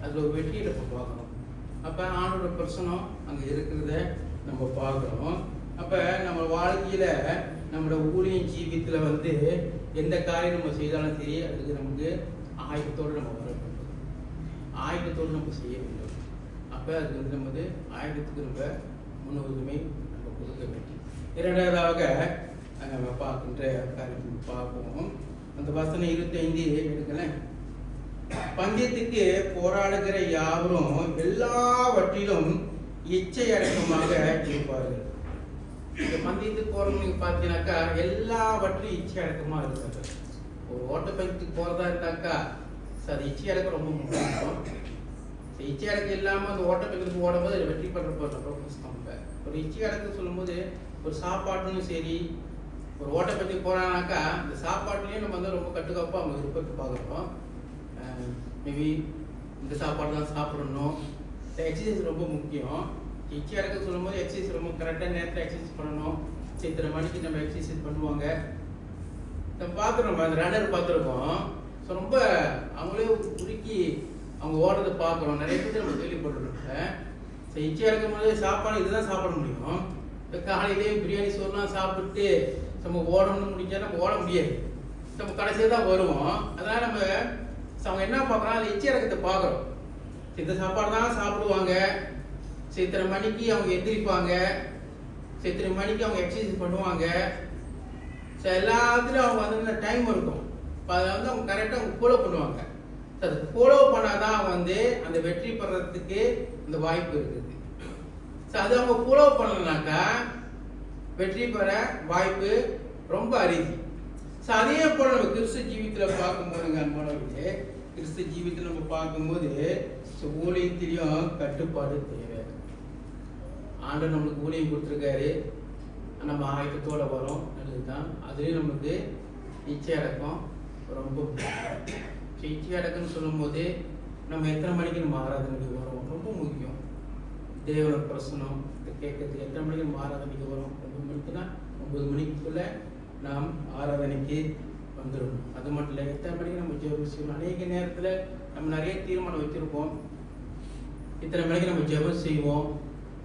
அதில் ஒரு வெற்றியை நம்ம பார்க்கணும். அப்போ ஆண்டோட பிரசனம் அங்கே இருக்கிறத நம்ம பார்க்குறோம். அப்போ நம்ம வாழ்க்கையில் நம்மளோட ஊழியம் ஜீவியத்தில் எந்த காரியம் நம்ம செய்தாலும் சரி, அதுக்கு நமக்கு ஆயத்தத்தோடு நம்ம வர வேண்டும், ஆயத்தத்தோடு நம்ம செய்ய வேண்டும். அப்போ அதுக்கு நம்ம ஆயத்தத்துக்கு நம்ம முன்னுரிமை நம்ம கொடுக்க வேண்டும். இரண்டாவதாக நம்ம பார்க்கின்ற காரியம் பார்ப்போம். அந்த வசனம் 25 எடுக்கிறேன். பந்தயத்துக்கு போராடுகிற யாவரும் எல்லாவற்றிலும் இச்சை அடக்கமாக இருப்பார்கள். இந்த பந்தயத்துக்கு போறவங்க நீங்க பார்த்தீங்கன்னாக்கா எல்லாவற்றிலும் இச்சை அடக்கமா இருப்பார்கள். ஒரு ஓட்டப்பந்தயத்துக்கு போறதா இருந்தாக்கா அது இச்சை அடக்கம் ரொம்ப முக்கியம். இச்சை அடக்கம் இல்லாம அந்த ஓட்டப்பந்தயத்துக்கு ஓடும்போது அது வெற்றி பண்ற ரொம்ப கஷ்டம். ஒரு இச்சை அடக்கம் சொல்லும் போது ஒரு சாப்பாட்டுன்னு சரி, ஒரு ஓட்டப்பந்தயத்துக்கு போறானாக்கா இந்த சாப்பாட்டுலயும் நம்ம ரொம்ப கட்டுக்கோப்பா அவங்க விருப்பத்தை பார்க்குறோம். மேபி இந்த சாப்பாடு தான் சாப்பிடணும். எக்ஸசைஸ் ரொம்ப முக்கியம். இச்சை அடக்க சொல்லும் போது எக்ஸசைஸ் ரொம்ப கரெக்டாக நேரத்தில் எக்ஸசைஸ் பண்ணணும். இத்தனை மணிக்கு நம்ம எக்ஸசைஸ் பண்ணுவாங்க. நம்ம பார்க்குறோம், அந்த ரன்னர் பார்த்துருக்கோம். ஸோ ரொம்ப அவங்களே உருக்கி அவங்க ஓடுறதை பார்க்குறோம். நிறைய பேர் நம்ம கேள்விப்பட்டுருக்கோம். ஸோ இச்சை அடக்கும் போது சாப்பாடு இதுதான் சாப்பிட முடியும். இப்போ காலையிலேயே பிரியாணி சோறுலாம் சாப்பிட்டு நம்ம ஓடணும்னு முடிஞ்சா நம்ம ஓட முடியாது. நம்ம கடைசியாக தான் வருவோம். அதனால் நம்ம அவங்க என்ன பார்க்குறோம், அதில் இச்சை அடக்கத்தை பார்க்குறோம். இந்த சாப்பாடு தான் சாப்பிடுவாங்க. இத்தனை மணிக்கு அவங்க எந்திரிப்பாங்க. இத்தனை மணிக்கு அவங்க எக்ஸசைஸ் பண்ணுவாங்க. ஸோ எல்லாத்துலேயும் அவங்க டைம் இருக்கும். இப்போ அதை அவங்க கரெக்டாக அவங்க ஃபாலோ பண்ணுவாங்க. ஸோ அதை ஃபாலோ பண்ணாதான் அந்த வெற்றி பெறத்துக்கு அந்த வாய்ப்பு இருக்குது. ஸோ அது அவங்க ஃபாலோ பண்ணலனாக்கா வெற்றி பெற வாய்ப்பு ரொம்ப அரிது. ஸோ அதே போல் நம்ம கிறிஸ்து ஜீவியத்தில் பார்க்கும்போதுங்க, அன்பானவர்களே, கிறிஸ்து ஜீவியத்தில் நம்ம பார்க்கும்போது ஊழியத்திலையும் கட்டுப்பாடு தேவை. ஆண்டவர் நம்மளுக்கு ஊழியம் கொடுத்துருக்காரு, நம்ம ஆயத்தத்தோட வரோம், நல்லதுதான். அதுலேயும் நமக்கு இச்சை அடக்கம் ரொம்ப முக்கியம். இச்சை அடக்கம்னு சொல்லும் போது நம்ம எத்தனை மணிக்கு நம்ம ஆராதனைக்கு வரோம் ரொம்ப முக்கியம். தேவனோட பிரசனம் கேட்கறதுக்கு எத்தனை மணிக்கு நம்ம ஆராதனைக்கு வரோம்? 9 மணிக்குன்னா 9 மணிக்குள்ள நாம் ஆராதனைக்கு வந்துடணும். அது மட்டும் இல்லை, எத்தனை மணிக்கு நம்ம ஜெபம் செய்யணும். அநேக நேரத்தில் நம்ம நிறைய தீர்மானம் வச்சுருப்போம். இத்தனை மணிக்கு நம்ம ஜெபம் செய்வோம்,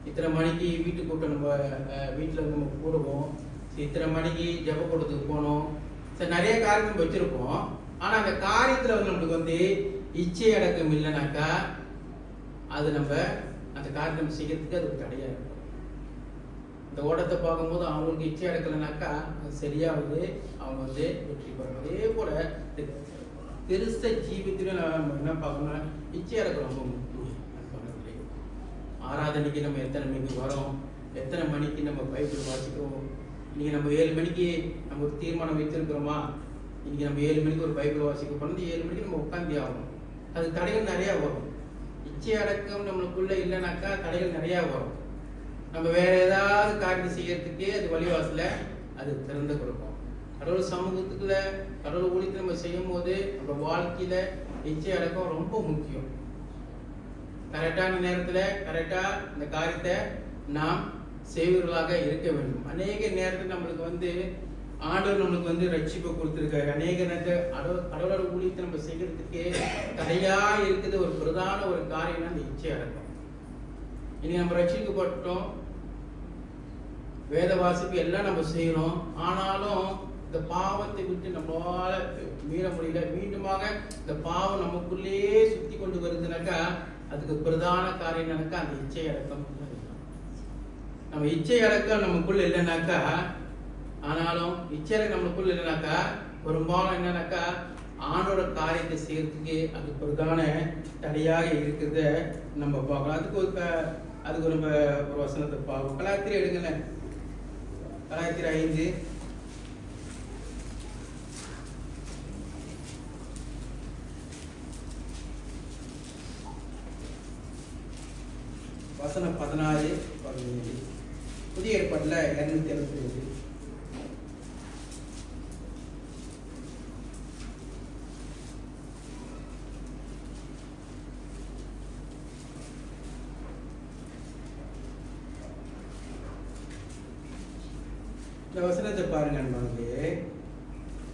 இத்தனை மணிக்கு வீட்டுக்கு கூட்டம் நம்ம வீட்டில் நம்ம கூடுவோம், இத்தனை மணிக்கு ஜெப கூட்டத்துக்கு போகணும். சரி, நிறைய காரியம் நம்ம வச்சுருப்போம். ஆனால் அந்த காரியத்தில் வந்து நம்மளுக்கு வந்து இச்சை அடக்கம் இல்லைனாக்கா அது நம்ம அந்த காரியம் நம்ம செய்யறதுக்கு அது ஒரு தடையாக இருக்கும். இந்த ஓட்டத்தை பார்க்கும்போது அவங்களுக்கு இச்சை அடக்கலைனாக்கா அது சரியாகுது, அவங்க வந்து வெற்றி பெறணும். அதே போல பெருச ஜீவித்திலும் நம்ம என்ன பார்க்கணும்னா இச்சை அடக்கம் ரொம்ப முக்கியம். ஆராதனைக்கு நம்ம எத்தனை மணிக்கு வரோம், எத்தனை மணிக்கு நம்ம பைபிள் வாசிக்கிறோம். இன்னைக்கு நம்ம 7 மணிக்கு நம்ம ஒரு தீர்மானம் வச்சிருக்கிறோமா, இன்னைக்கு நம்ம 7 மணிக்கு ஒரு பைபிள் வாசிக்க போனது 7 மணிக்கு நம்ம உட்காந்தே ஆகணும். அது தடைகள் நிறையா வரும். இச்சை அடக்கம் நம்மளுக்குள்ள இல்லைனாக்கா தடைகள் நிறையா வரும். நம்ம வேற ஏதாவது காரியம் செய்யறதுக்கே அது வழிவாசல அது திறந்து கொடுக்கும். கடவுள் சமூகத்துக்குள்ள கடவுள் ஊழியத்தை நம்ம செய்யும் போது நம்ம வாழ்க்கையில இச்சை அடக்கம் ரொம்ப முக்கியம். கரெக்டான நேரத்துல கரெக்டா இந்த காரியத்தை நாம் செய்வர்களாக இருக்க வேண்டும். அநேக நேரத்தில் நம்மளுக்கு வந்து ஆண்டவர் நம்மளுக்கு வந்து ரட்சிப்பை கொடுத்துருக்காரு. அநேக நேரத்தில் கடவுளோட ஊழியத்தை நம்ம செய்யறதுக்கு தடையா இருக்குது ஒரு பிரதான ஒரு காரியம்னா அந்த இச்சை அடக்கம். இனி நம்ம ரட்சிக்கப்பட்டோம், வேத வாசிப்பு எல்லாம் நம்ம செய்யறோம். ஆனாலும் இந்த பாவத்தை விட்டு நம்மளால மீற முடியல. மீண்டுமாக இந்த பாவம் நமக்குள்ளேயே சுத்தி கொண்டு வருதுனாக்கா அதுக்கு பிரதான காரியம் என்னன்னாக்கா அந்த இச்சை அடக்கம். நம்ம இச்சை அடக்கம் நமக்குள்ள இல்லைனாக்கா, ஆனாலும் இச்சை நம்மளுக்குள்ள இல்லைனாக்கா பெரும்பாலும் என்னன்னாக்கா ஆணோட காரியத்தை செய்யறதுக்கு அது பிரதான தடையாக இருக்கிறத நம்ம பார்க்கலாம். அதுக்கு நம்ம ஒரு வசனத்தை பார்ப்போம். கலாத்திரி எடுங்களேன், கலாத்திரி 5 வசனம் 16, 17. புதிய ஏற்பாட்டில் 272. இந்த வசனத்தை பாருங்க நண்பர்களே.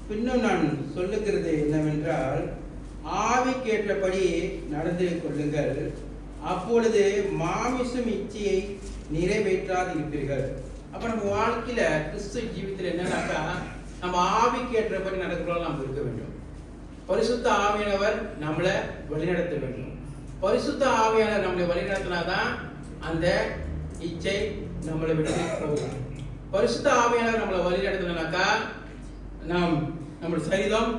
பின்னும் நான் சொல்லுகிறது என்னவென்றால், ஆவிக்கேற்றபடி நடந்து கொள்ளுங்கள், அப்பொழுது மாமிசம் இச்சையை நிறைவேற்றாது இருப்பீர்கள். அப்ப நம்ம வாழ்க்கையில கிறிஸ்துவ ஜீவிதத்தில் என்னன்னாக்கா நம்ம ஆவிக்கேற்றபடி நடக்கிறோம் நாம் இருக்க வேண்டும். பரிசுத்த ஆவியானவர் நம்மளை வழிநடத்த வேண்டும். பரிசுத்த ஆவியானவர் நம்மளை வழிநடத்தினாதான் அந்த இச்சை நம்மளை விட்டு போகும். பரிசுத்த ஆவியானவர் நம்மளை வழிநடத்தினாக்கா நம்மளுடைய சரீரம்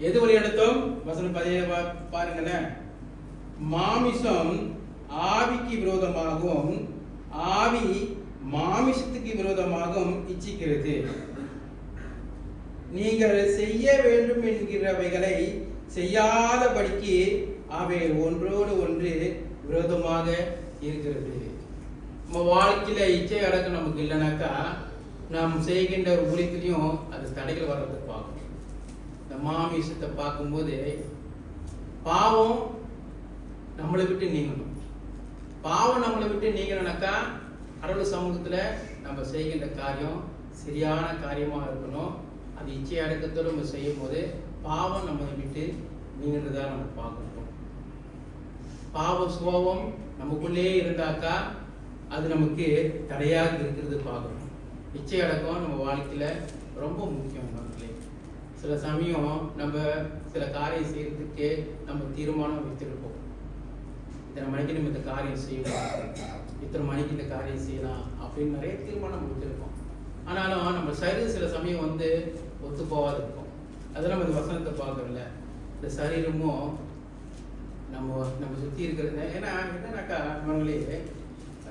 எது வழிநடத்தும்? வசனம் 17 பாருங்களேன். மாமிசம் ஆவிக்கு விரோதமாகவும் ஆவி மாமிசத்துக்கு விரோதமாகவும் இச்சிக்கிறது. நீங்கள் செய்ய வேண்டும் என்கிறவைகளை செய்யாதபடிக்கு அவை ஒன்றோடு ஒன்று விரோதமாக இருக்கிறது. நம்ம வாழ்க்கையில இச்சை அடக்கம் நமக்கு இல்லைனாக்கா நாம் செய்கின்ற ஒரு ஊழியத்திலையும் அது தடைகள் வர்றதை பார்க்கணும். இந்த மாமிசத்தை பார்க்கும்போது பாவம் நம்மளை விட்டு நீங்கணும். பாவம் நம்மளை விட்டு நீங்கணும்னாக்கா கடவுள் சமூகத்துல நம்ம செய்கின்ற காரியம் சரியான காரியமா இருக்கணும். அது இச்சை அடக்கத்தோடு நம்ம செய்யும் போது பாவம் நம்மளை விட்டு நீங்கிறதா நம்ம பார்க்கணும். பாவ சுபாவம் நமக்குள்ளே இருந்தாக்கா அது நமக்கு தடையாக இருக்கிறது பார்க்கணும். இச்சை அடக்கம் நம்ம வாழ்க்கையில ரொம்ப முக்கியம். மக்களே, சில சமயம் நம்ம சில காரியம் செய்யறதுக்கு நம்ம தீர்மானம் வைத்திருப்போம். இத்தனை மணிக்கு நம்ம இந்த காரியம் செய்யலாம், இத்தனை மணிக்கு இந்த காரியம் செய்யலாம் அப்படின்னு நிறைய தீர்மானம் வச்சிருக்கோம். ஆனாலும் நம்ம சரீரம் சில சமயம் வந்து ஒத்து போகாது இருக்கும். அதெல்லாம் நம்ம இந்த வசனத்தை பார்க்கறல. இந்த சரீரமும் நம்ம சுற்றி இருக்கிறது. ஏன்னா என்னன்னாக்கா நம்மளே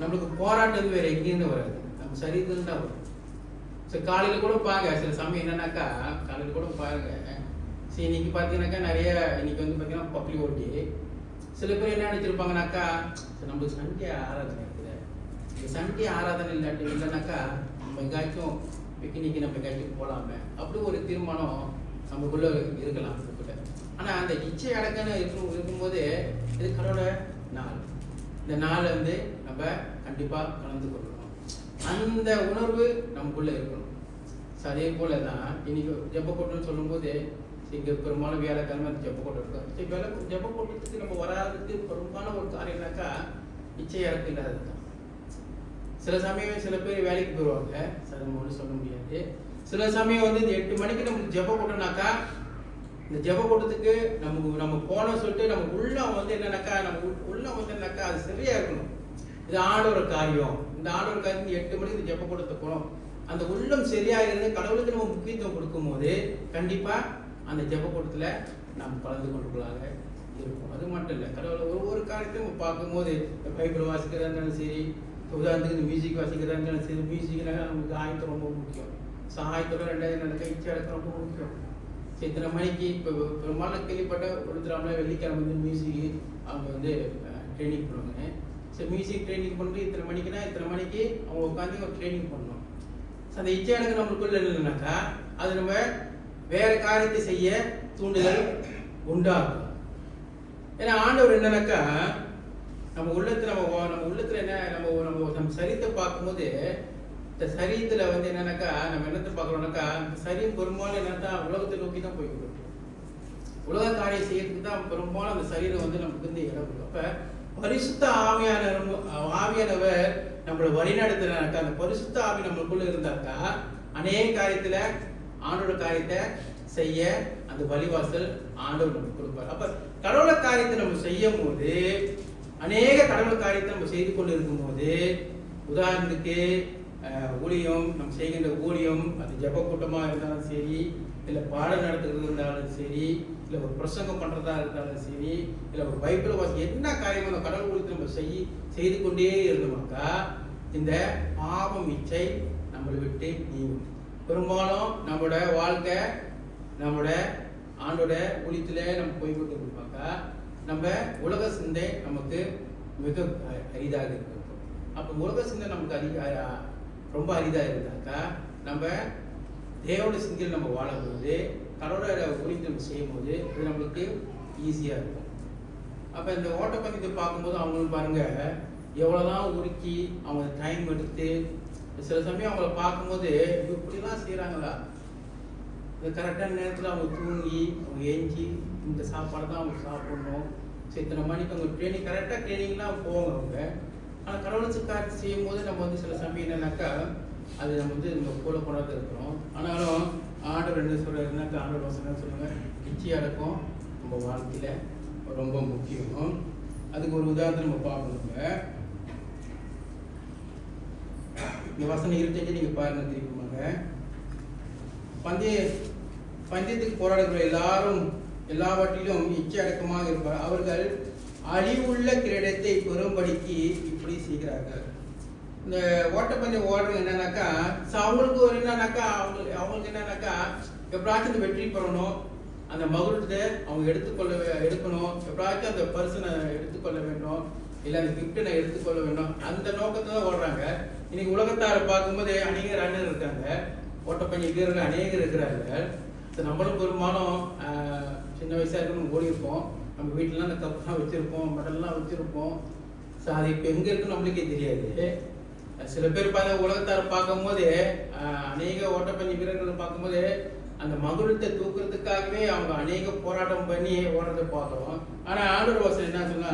நம்மளுக்கு போராட்டம் வேற எங்கேருந்து வராது, நம்ம சரீரத்துல தான் வரும். சரி, காலையில் கூட பாருங்க, சில சமயம் என்னன்னாக்கா காலையில் கூட பாருங்க. சரி, இன்னைக்கு பார்த்தீங்கன்னாக்கா நிறைய இன்னைக்கு வந்து பார்த்தீங்கன்னா பப்ளி ஓட்டி சில பேர் என்ன நினைச்சிருப்பாங்கனாக்கா, நம்மளுக்கு சண்டே ஆராதனை இருக்குது, இந்த சண்டே ஆராதனை இல்லைனாக்கா நம்ம எங்காச்சும் பிக்னிக்கு நம்ம எங்காச்சும் போகலாமே அப்படி ஒரு தீர்மானம் நமக்குள்ள இருக்கலாம். ஆனா அந்த இச்சை அடக்கன்னு இருக்கும்போது இது கடவுளோட நாள். இந்த நாளை வந்து நம்ம கண்டிப்பா கலந்து கொள்ளணும். அந்த உணர்வு நமக்குள்ள இருக்கணும். அதே போல தான் இன்னைக்கு ஜெப கூட்டம்னு சொல்லும்போது இங்கே பெரும்பாலும் வேலைக்கிழமை அந்த ஜெப கூட்டம் இருக்கும். ஜெப கூட்டத்துக்கு நம்ம வராதுக்கு பெரும்பாலும் ஒரு காரியம்னாக்கா இச்சை அடக்கம் இல்லாதது தான். சில சமயம் சில பேர் வேலைக்கு போயிடுவாங்க, நம்ம ஒன்றும் சொல்ல முடியாது. சில சமயம் வந்து இந்த 8 மணிக்கு நமக்கு ஜெப கூட்டம்னாக்கா இந்த ஜெப கூட்டத்துக்கு நம்ம போன சொல்லிட்டு நம்ம உள்ள வந்து என்னன்னாக்கா நம்ம உள்ள வந்து என்னக்கா அது சரியா இருக்கணும். இது ஆண்டவர் காரியம். இந்த ஆண்டவர் காரியம் 8 மணிக்கு இந்த ஜெப கூட்டத்தை போனோம். அந்த உள்ளம் சரியா இருந்து கடவுளுக்கு நம்ம முக்கியத்துவம் கொடுக்கும் போது கண்டிப்பா அந்த ஜெப கூட்டத்துல நாம் கலந்து கொண்டுகளாக இருக்கும். அது மட்டும் இல்லை, கடவுளை ஒவ்வொரு காரியத்தையும் நம்ம பார்க்கும்போது பைபிள் வாசிக்கிறதா இருந்தாலும் சரி, உதாரணத்துக்கு இந்த மியூசிக் வாசிக்கிறதா இருந்தாலும் சரி, மியூசிக்னால நமக்கு ஆயத்தம் ரொம்ப முக்கியம். ஆயத்தோட 2000 நடக்க இச்சை அடக்கம் ரொம்ப முக்கியம். இத்தனை மணிக்கு இப்போ பெரும்பாலும் கேள்விப்பட்ட ஒருத்தராமல வெள்ளிக்கிழமை வந்து மியூசிக் அவங்க வந்து ட்ரைனிங் பண்ணுவாங்க. ஸோ மியூசிக் ட்ரைனிங் பண்ணிட்டு இத்தனை மணிக்குன்னா இத்தனை மணிக்கு அவங்க உட்காந்து ஒரு ட்ரைனிங் பண்ணணும். ஸோ அந்த இச்சை அடக்கம் நம்மளுக்குள்ள இல்லைன்னாக்கா அது நம்ம வேற காரியத்தை செய்ய தூண்டுதல் உண்டாகும். ஏன்னா ஆண்டவர் என்னன்னாக்கா நம்ம உள்ளத்துல என்ன நம்ம சரீரத்தை பார்க்கும்போது இந்த சரீரத்துல வந்து என்னன்னாக்கா நம்ம என்னத்தை பார்க்கறோம்னாக்கா இந்த சரீரம் பெரும்பாலும் என்னத்தான் உலகத்தை நோக்கி தான் போய்கிட்டு உலக காரியம் செய்யறதுக்கு தான் பெரும்பாலும் அந்த சரீரம் வந்து நமக்கு வந்து இடம் கொடுக்கும். அப்ப பரிசுத்த ஆவியானவர் நம்மளை வழிநடத்துறாக்கா அந்த பரிசுத்த ஆவி நம்மளுக்குள்ள இருந்தாக்கா அநேக காரியத்துல ஆண்டோட காரியத்தை செய்ய அந்த வழிவாசல் ஆண்டவர் நமக்கு கொடுப்பார். அப்ப கடவுள காரியத்தை நம்ம செய்யும் போது அநேக கடவுள காரியத்தை நம்ம செய்து கொண்டு இருக்கும் போது உதாரணத்துக்கு ஊழியம் நம்ம செய்கின்ற ஊழியம் அது ஜெப கூட்டமா இருந்தாலும் சரி, இல்லை பாடம் நடத்துறது இருந்தாலும் சரி, இல்லை ஒரு பிரசங்கம் பண்றதா இருந்தாலும் சரி, இல்லை ஒரு பைபிள் வாசி என்ன காரியமோ அந்த கடவுள் ஊழியத்தை நம்ம செய்து கொண்டே இருந்தோமாக்கா இந்த பாவம் இச்சை நம்மளை விட்டு நீங்கும். பெரும்பாலும் நம்மளோட வாழ்க்கை நம்மளோட ஆண்டோட ஊழியத்துல நம்ம போய்கொண்டு இருப்பாக்கா நம்ம உலக சிந்தை நமக்கு மிக அரிதாக இருக்கும். அப்போ உலக சிந்தை நமக்கு ரொம்ப அரிதாக இருந்தாக்கா நம்ம தேவனுடைய சிந்தையில் நம்ம வாழும்போது கடவுளோட ஊழியத்தை நம்ம செய்யும் போது இது நம்மளுக்கு ஈஸியாக இருக்கும். அப்போ இந்த ஓட்டப்பந்தயத்தை பார்க்கும்போது அவங்களும் பாருங்க எவ்வளோதான் உருக்கி அவங்க டைம் எடுத்து சில சமயம் அவங்கள பார்க்கும்போது இப்படிலாம் செய்கிறாங்களா, கரெக்டான நேரத்தில் அவங்க தூங்கி அவங்க ஏஞ்சி இந்த சாப்பாடு தான் அவங்க சாப்பிடணும். சரி இத்தனை மணிக்கு அவங்க ட்ரைனிங் கரெக்டாக ட்ரைனிங்லாம் போவாங்க அவங்க. ஆனால் கடவுளுக்கு காட்சி செய்யும் போது நம்ம வந்து சில சமயம் என்னன்னாக்கா அது நம்ம வந்து நம்ம கூட கொண்டாந்து இருக்கிறோம். ஆனாலும் ஆண்டவர் என்ன சொல்றாருனாக்கா ஆண்டவர் வசனம் சொல்லுவாங்க இச்சை அடக்கம் நம்ம வாழ்க்கையில ரொம்ப முக்கியம். அதுக்கு ஒரு உதாரணத்தை நம்ம பார்க்கணுங்க. இந்த வசனம் இருந்துச்சு நீங்க பாருங்க தெரியுமாங்க. பந்தயத்துக்கு போராடுகிற எல்லாரும் எல்லாவற்றிலும் இச்சை அடக்கமாக இருப்பார். அவர்கள் அழிவுள்ள கிரீடத்தை பெறும்படிக்கு இப்படி செய்கிறார்கள். இந்த ஓட்டப்பந்தயம் ஓடுறது என்னன்னாக்கா அவங்களுக்கு ஒரு என்னன்னாக்கா அவங்களுக்கு என்னன்னாக்கா எப்படாச்சும் வெற்றி பெறணும், அந்த மகிழ்ச்சியை அவங்க எடுக்கணும், எப்படாச்சும் அந்த பரிசனை எடுத்துக்கொள்ள வேண்டும், இல்லை அந்த கிஃப்டை நான் எடுத்துக்கொள்ள வேண்டும், அந்த நோக்கத்தை தான் ஓடுறாங்க. இன்னைக்கு உலகத்தாரை பார்க்கும்போது அநேக ரன்னர் இருக்காங்க, ஓட்டப்பந்தய வீரர்கள் அநேகர் இருக்கிறாங்க. நம்மளும் பெரும்பாலும் சின்ன வயசா இருக்கணும் ஓடி இருப்போம், நம்ம வீட்டிலாம் அந்த கப்லாம் வச்சிருப்போம், மெடல்லாம் வச்சிருப்போம். ஸோ அது இப்போ எங்கே இருக்குன்னு நம்மளுக்கே தெரியாது. சில பேர் பார்த்து உலகத்தாரை பார்க்கும்போது அநேக ஓட்டப்பந்தய வீரர்கள் பார்க்கும்போது அந்த மகுடத்தை தூக்குறதுக்காகவே அவங்க அநேக போராட்டம் பண்ணி ஓடுறதை பார்க்குறோம். ஆனால் ஆண்டவர் வசனம் என்ன சொன்னா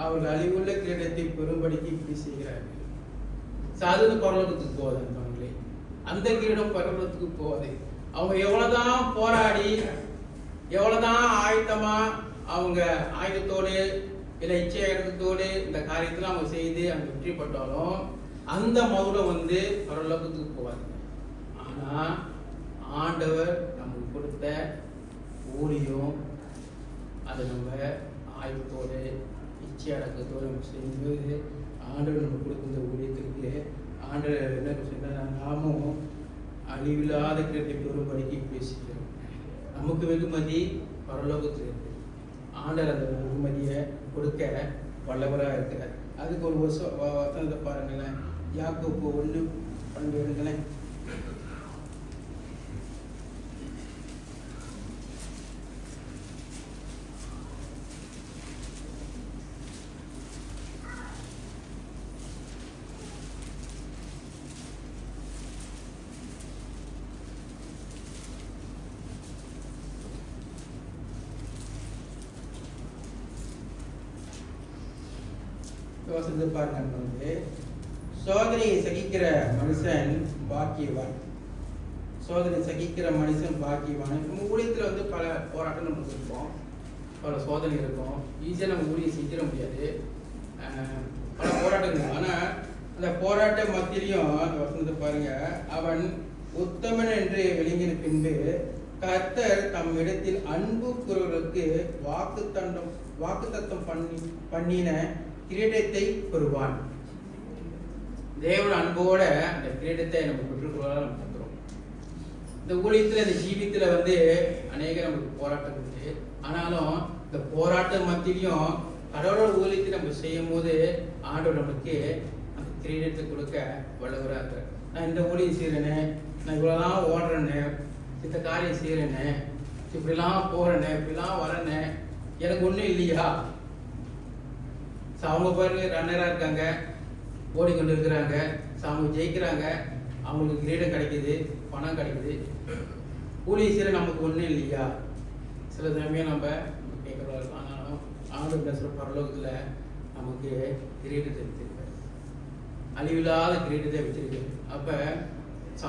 அவர்கள் அழிவுள்ள கிரீடத்தை பெரும்படிக்கு இப்படி செய்கிறார்கள். சாதுன்னு பரலோகத்துக்கு போகுது அவங்களே, அந்த கிரீடம் பரலோகத்துக்கு போகுது. அவங்க எவ்வளவுதான் போராடி எவ்வளவுதான் ஆயத்தமா அவங்க ஆயுதத்தோடு இல்லை இச்சை அடக்கத்தோடு இந்த காரியத்துல அவங்க செய்து அவங்க வெற்றி பட்டாலும் அந்த மகுடம் வந்து பரலோகத்துக்கு போவாங்க. ஆனா ஆண்டவர் நமக்கு கொடுத்த ஊழியம் அதை நம்ம ஆயுதத்தோடு இச்சை அடக்கத்தோடு நம்ம செய்யும்போது ஆண்டவர் நம்ம கொடுத்த ஊழியத்திற்கு ஆண்டவர் என்ன சொன்னா நாமும் அழிவில்லாத கிரீடத்தை பெறும்படிக்கு பேசுகிறோம். நமக்கு வெகுமதி பரலோகத்தில் இருக்கு. ஆண்டவர் அந்த வெகுமதியை கொடுக்க வல்லவராக இருக்கிறார். அதுக்கு ஒரு வசனத்தை பாருங்களேன், யாக்கோபு 1:12 எடுங்களேன். யோசித்து பாருங்க வந்து சோதனையை சகிக்கிற மனுஷன் பாக்கியவான். சோதனை சகிக்கிற மனுஷன் பாக்கியவான். நம்ம ஊழியத்தில் வந்து பல போராட்டம் நமக்கு இருக்கும், பல சோதனை இருக்கும். ஈஸியாக நம்ம ஊழியம் செஞ்சிட முடியாது, பல போராட்டங்கள். ஆனால் அந்த போராட்ட மத்தியிலையும் அந்த வசனத்தை பாருங்க, அவன் உத்தமன் என்று விளங்கின பின்பு கர்த்தர் தம் இடத்தில் அன்பு கூறுவதற்கு வாக்குத்தத்தம் பண்ணின கிரீடத்தை பெறுவான். தேவன் அன்போட அந்த கிரீடத்தை நம்ம பெற்றுக்கொள்ள நம்ம தந்துடும். இந்த ஊழியத்தில் இந்த ஜீவியத்தில் வந்து அநேக நமக்கு போராட்டம் இருக்கு. ஆனாலும் இந்த போராட்ட மத்தியிலையும் கடவுளோட ஊழியத்தை நம்ம செய்யும் போது ஆண்டவர் நமக்கு அந்த கிரீடத்தை கொடுக்க வல்லவராக இருக்கிறார். நான் இந்த ஊழியம் செய்கிறேனே, நான் இவ்வளோதான் ஓடுறேன்னு, இந்த காரியம் செய்கிறேனே, இப்படிலாம் போகிறேனே, இப்படிலாம் வரேனே, எனக்கு ஒன்றும் இல்லையா? அவங்க பாருங்க ரன்னராக இருக்காங்க, ஓடிக்கொண்டு இருக்கிறாங்க, அவங்க ஜெயிக்கிறாங்க, அவங்களுக்கு கிரீடம் கிடைக்குது, பணம் கிடைக்குது. ஊழியம் செய்கிற நமக்கு ஒன்றும் இல்லையா? சில சமயம் நம்ம கேட்குறோம். ஆனாலும் ஆண்டு பேசுகிற பரலோகத்தில் நமக்கு கிரீடத்தை வச்சிருக்காரு, அழிவில்லாத கிரீடத்தை வச்சிருக்காரு. அப்போ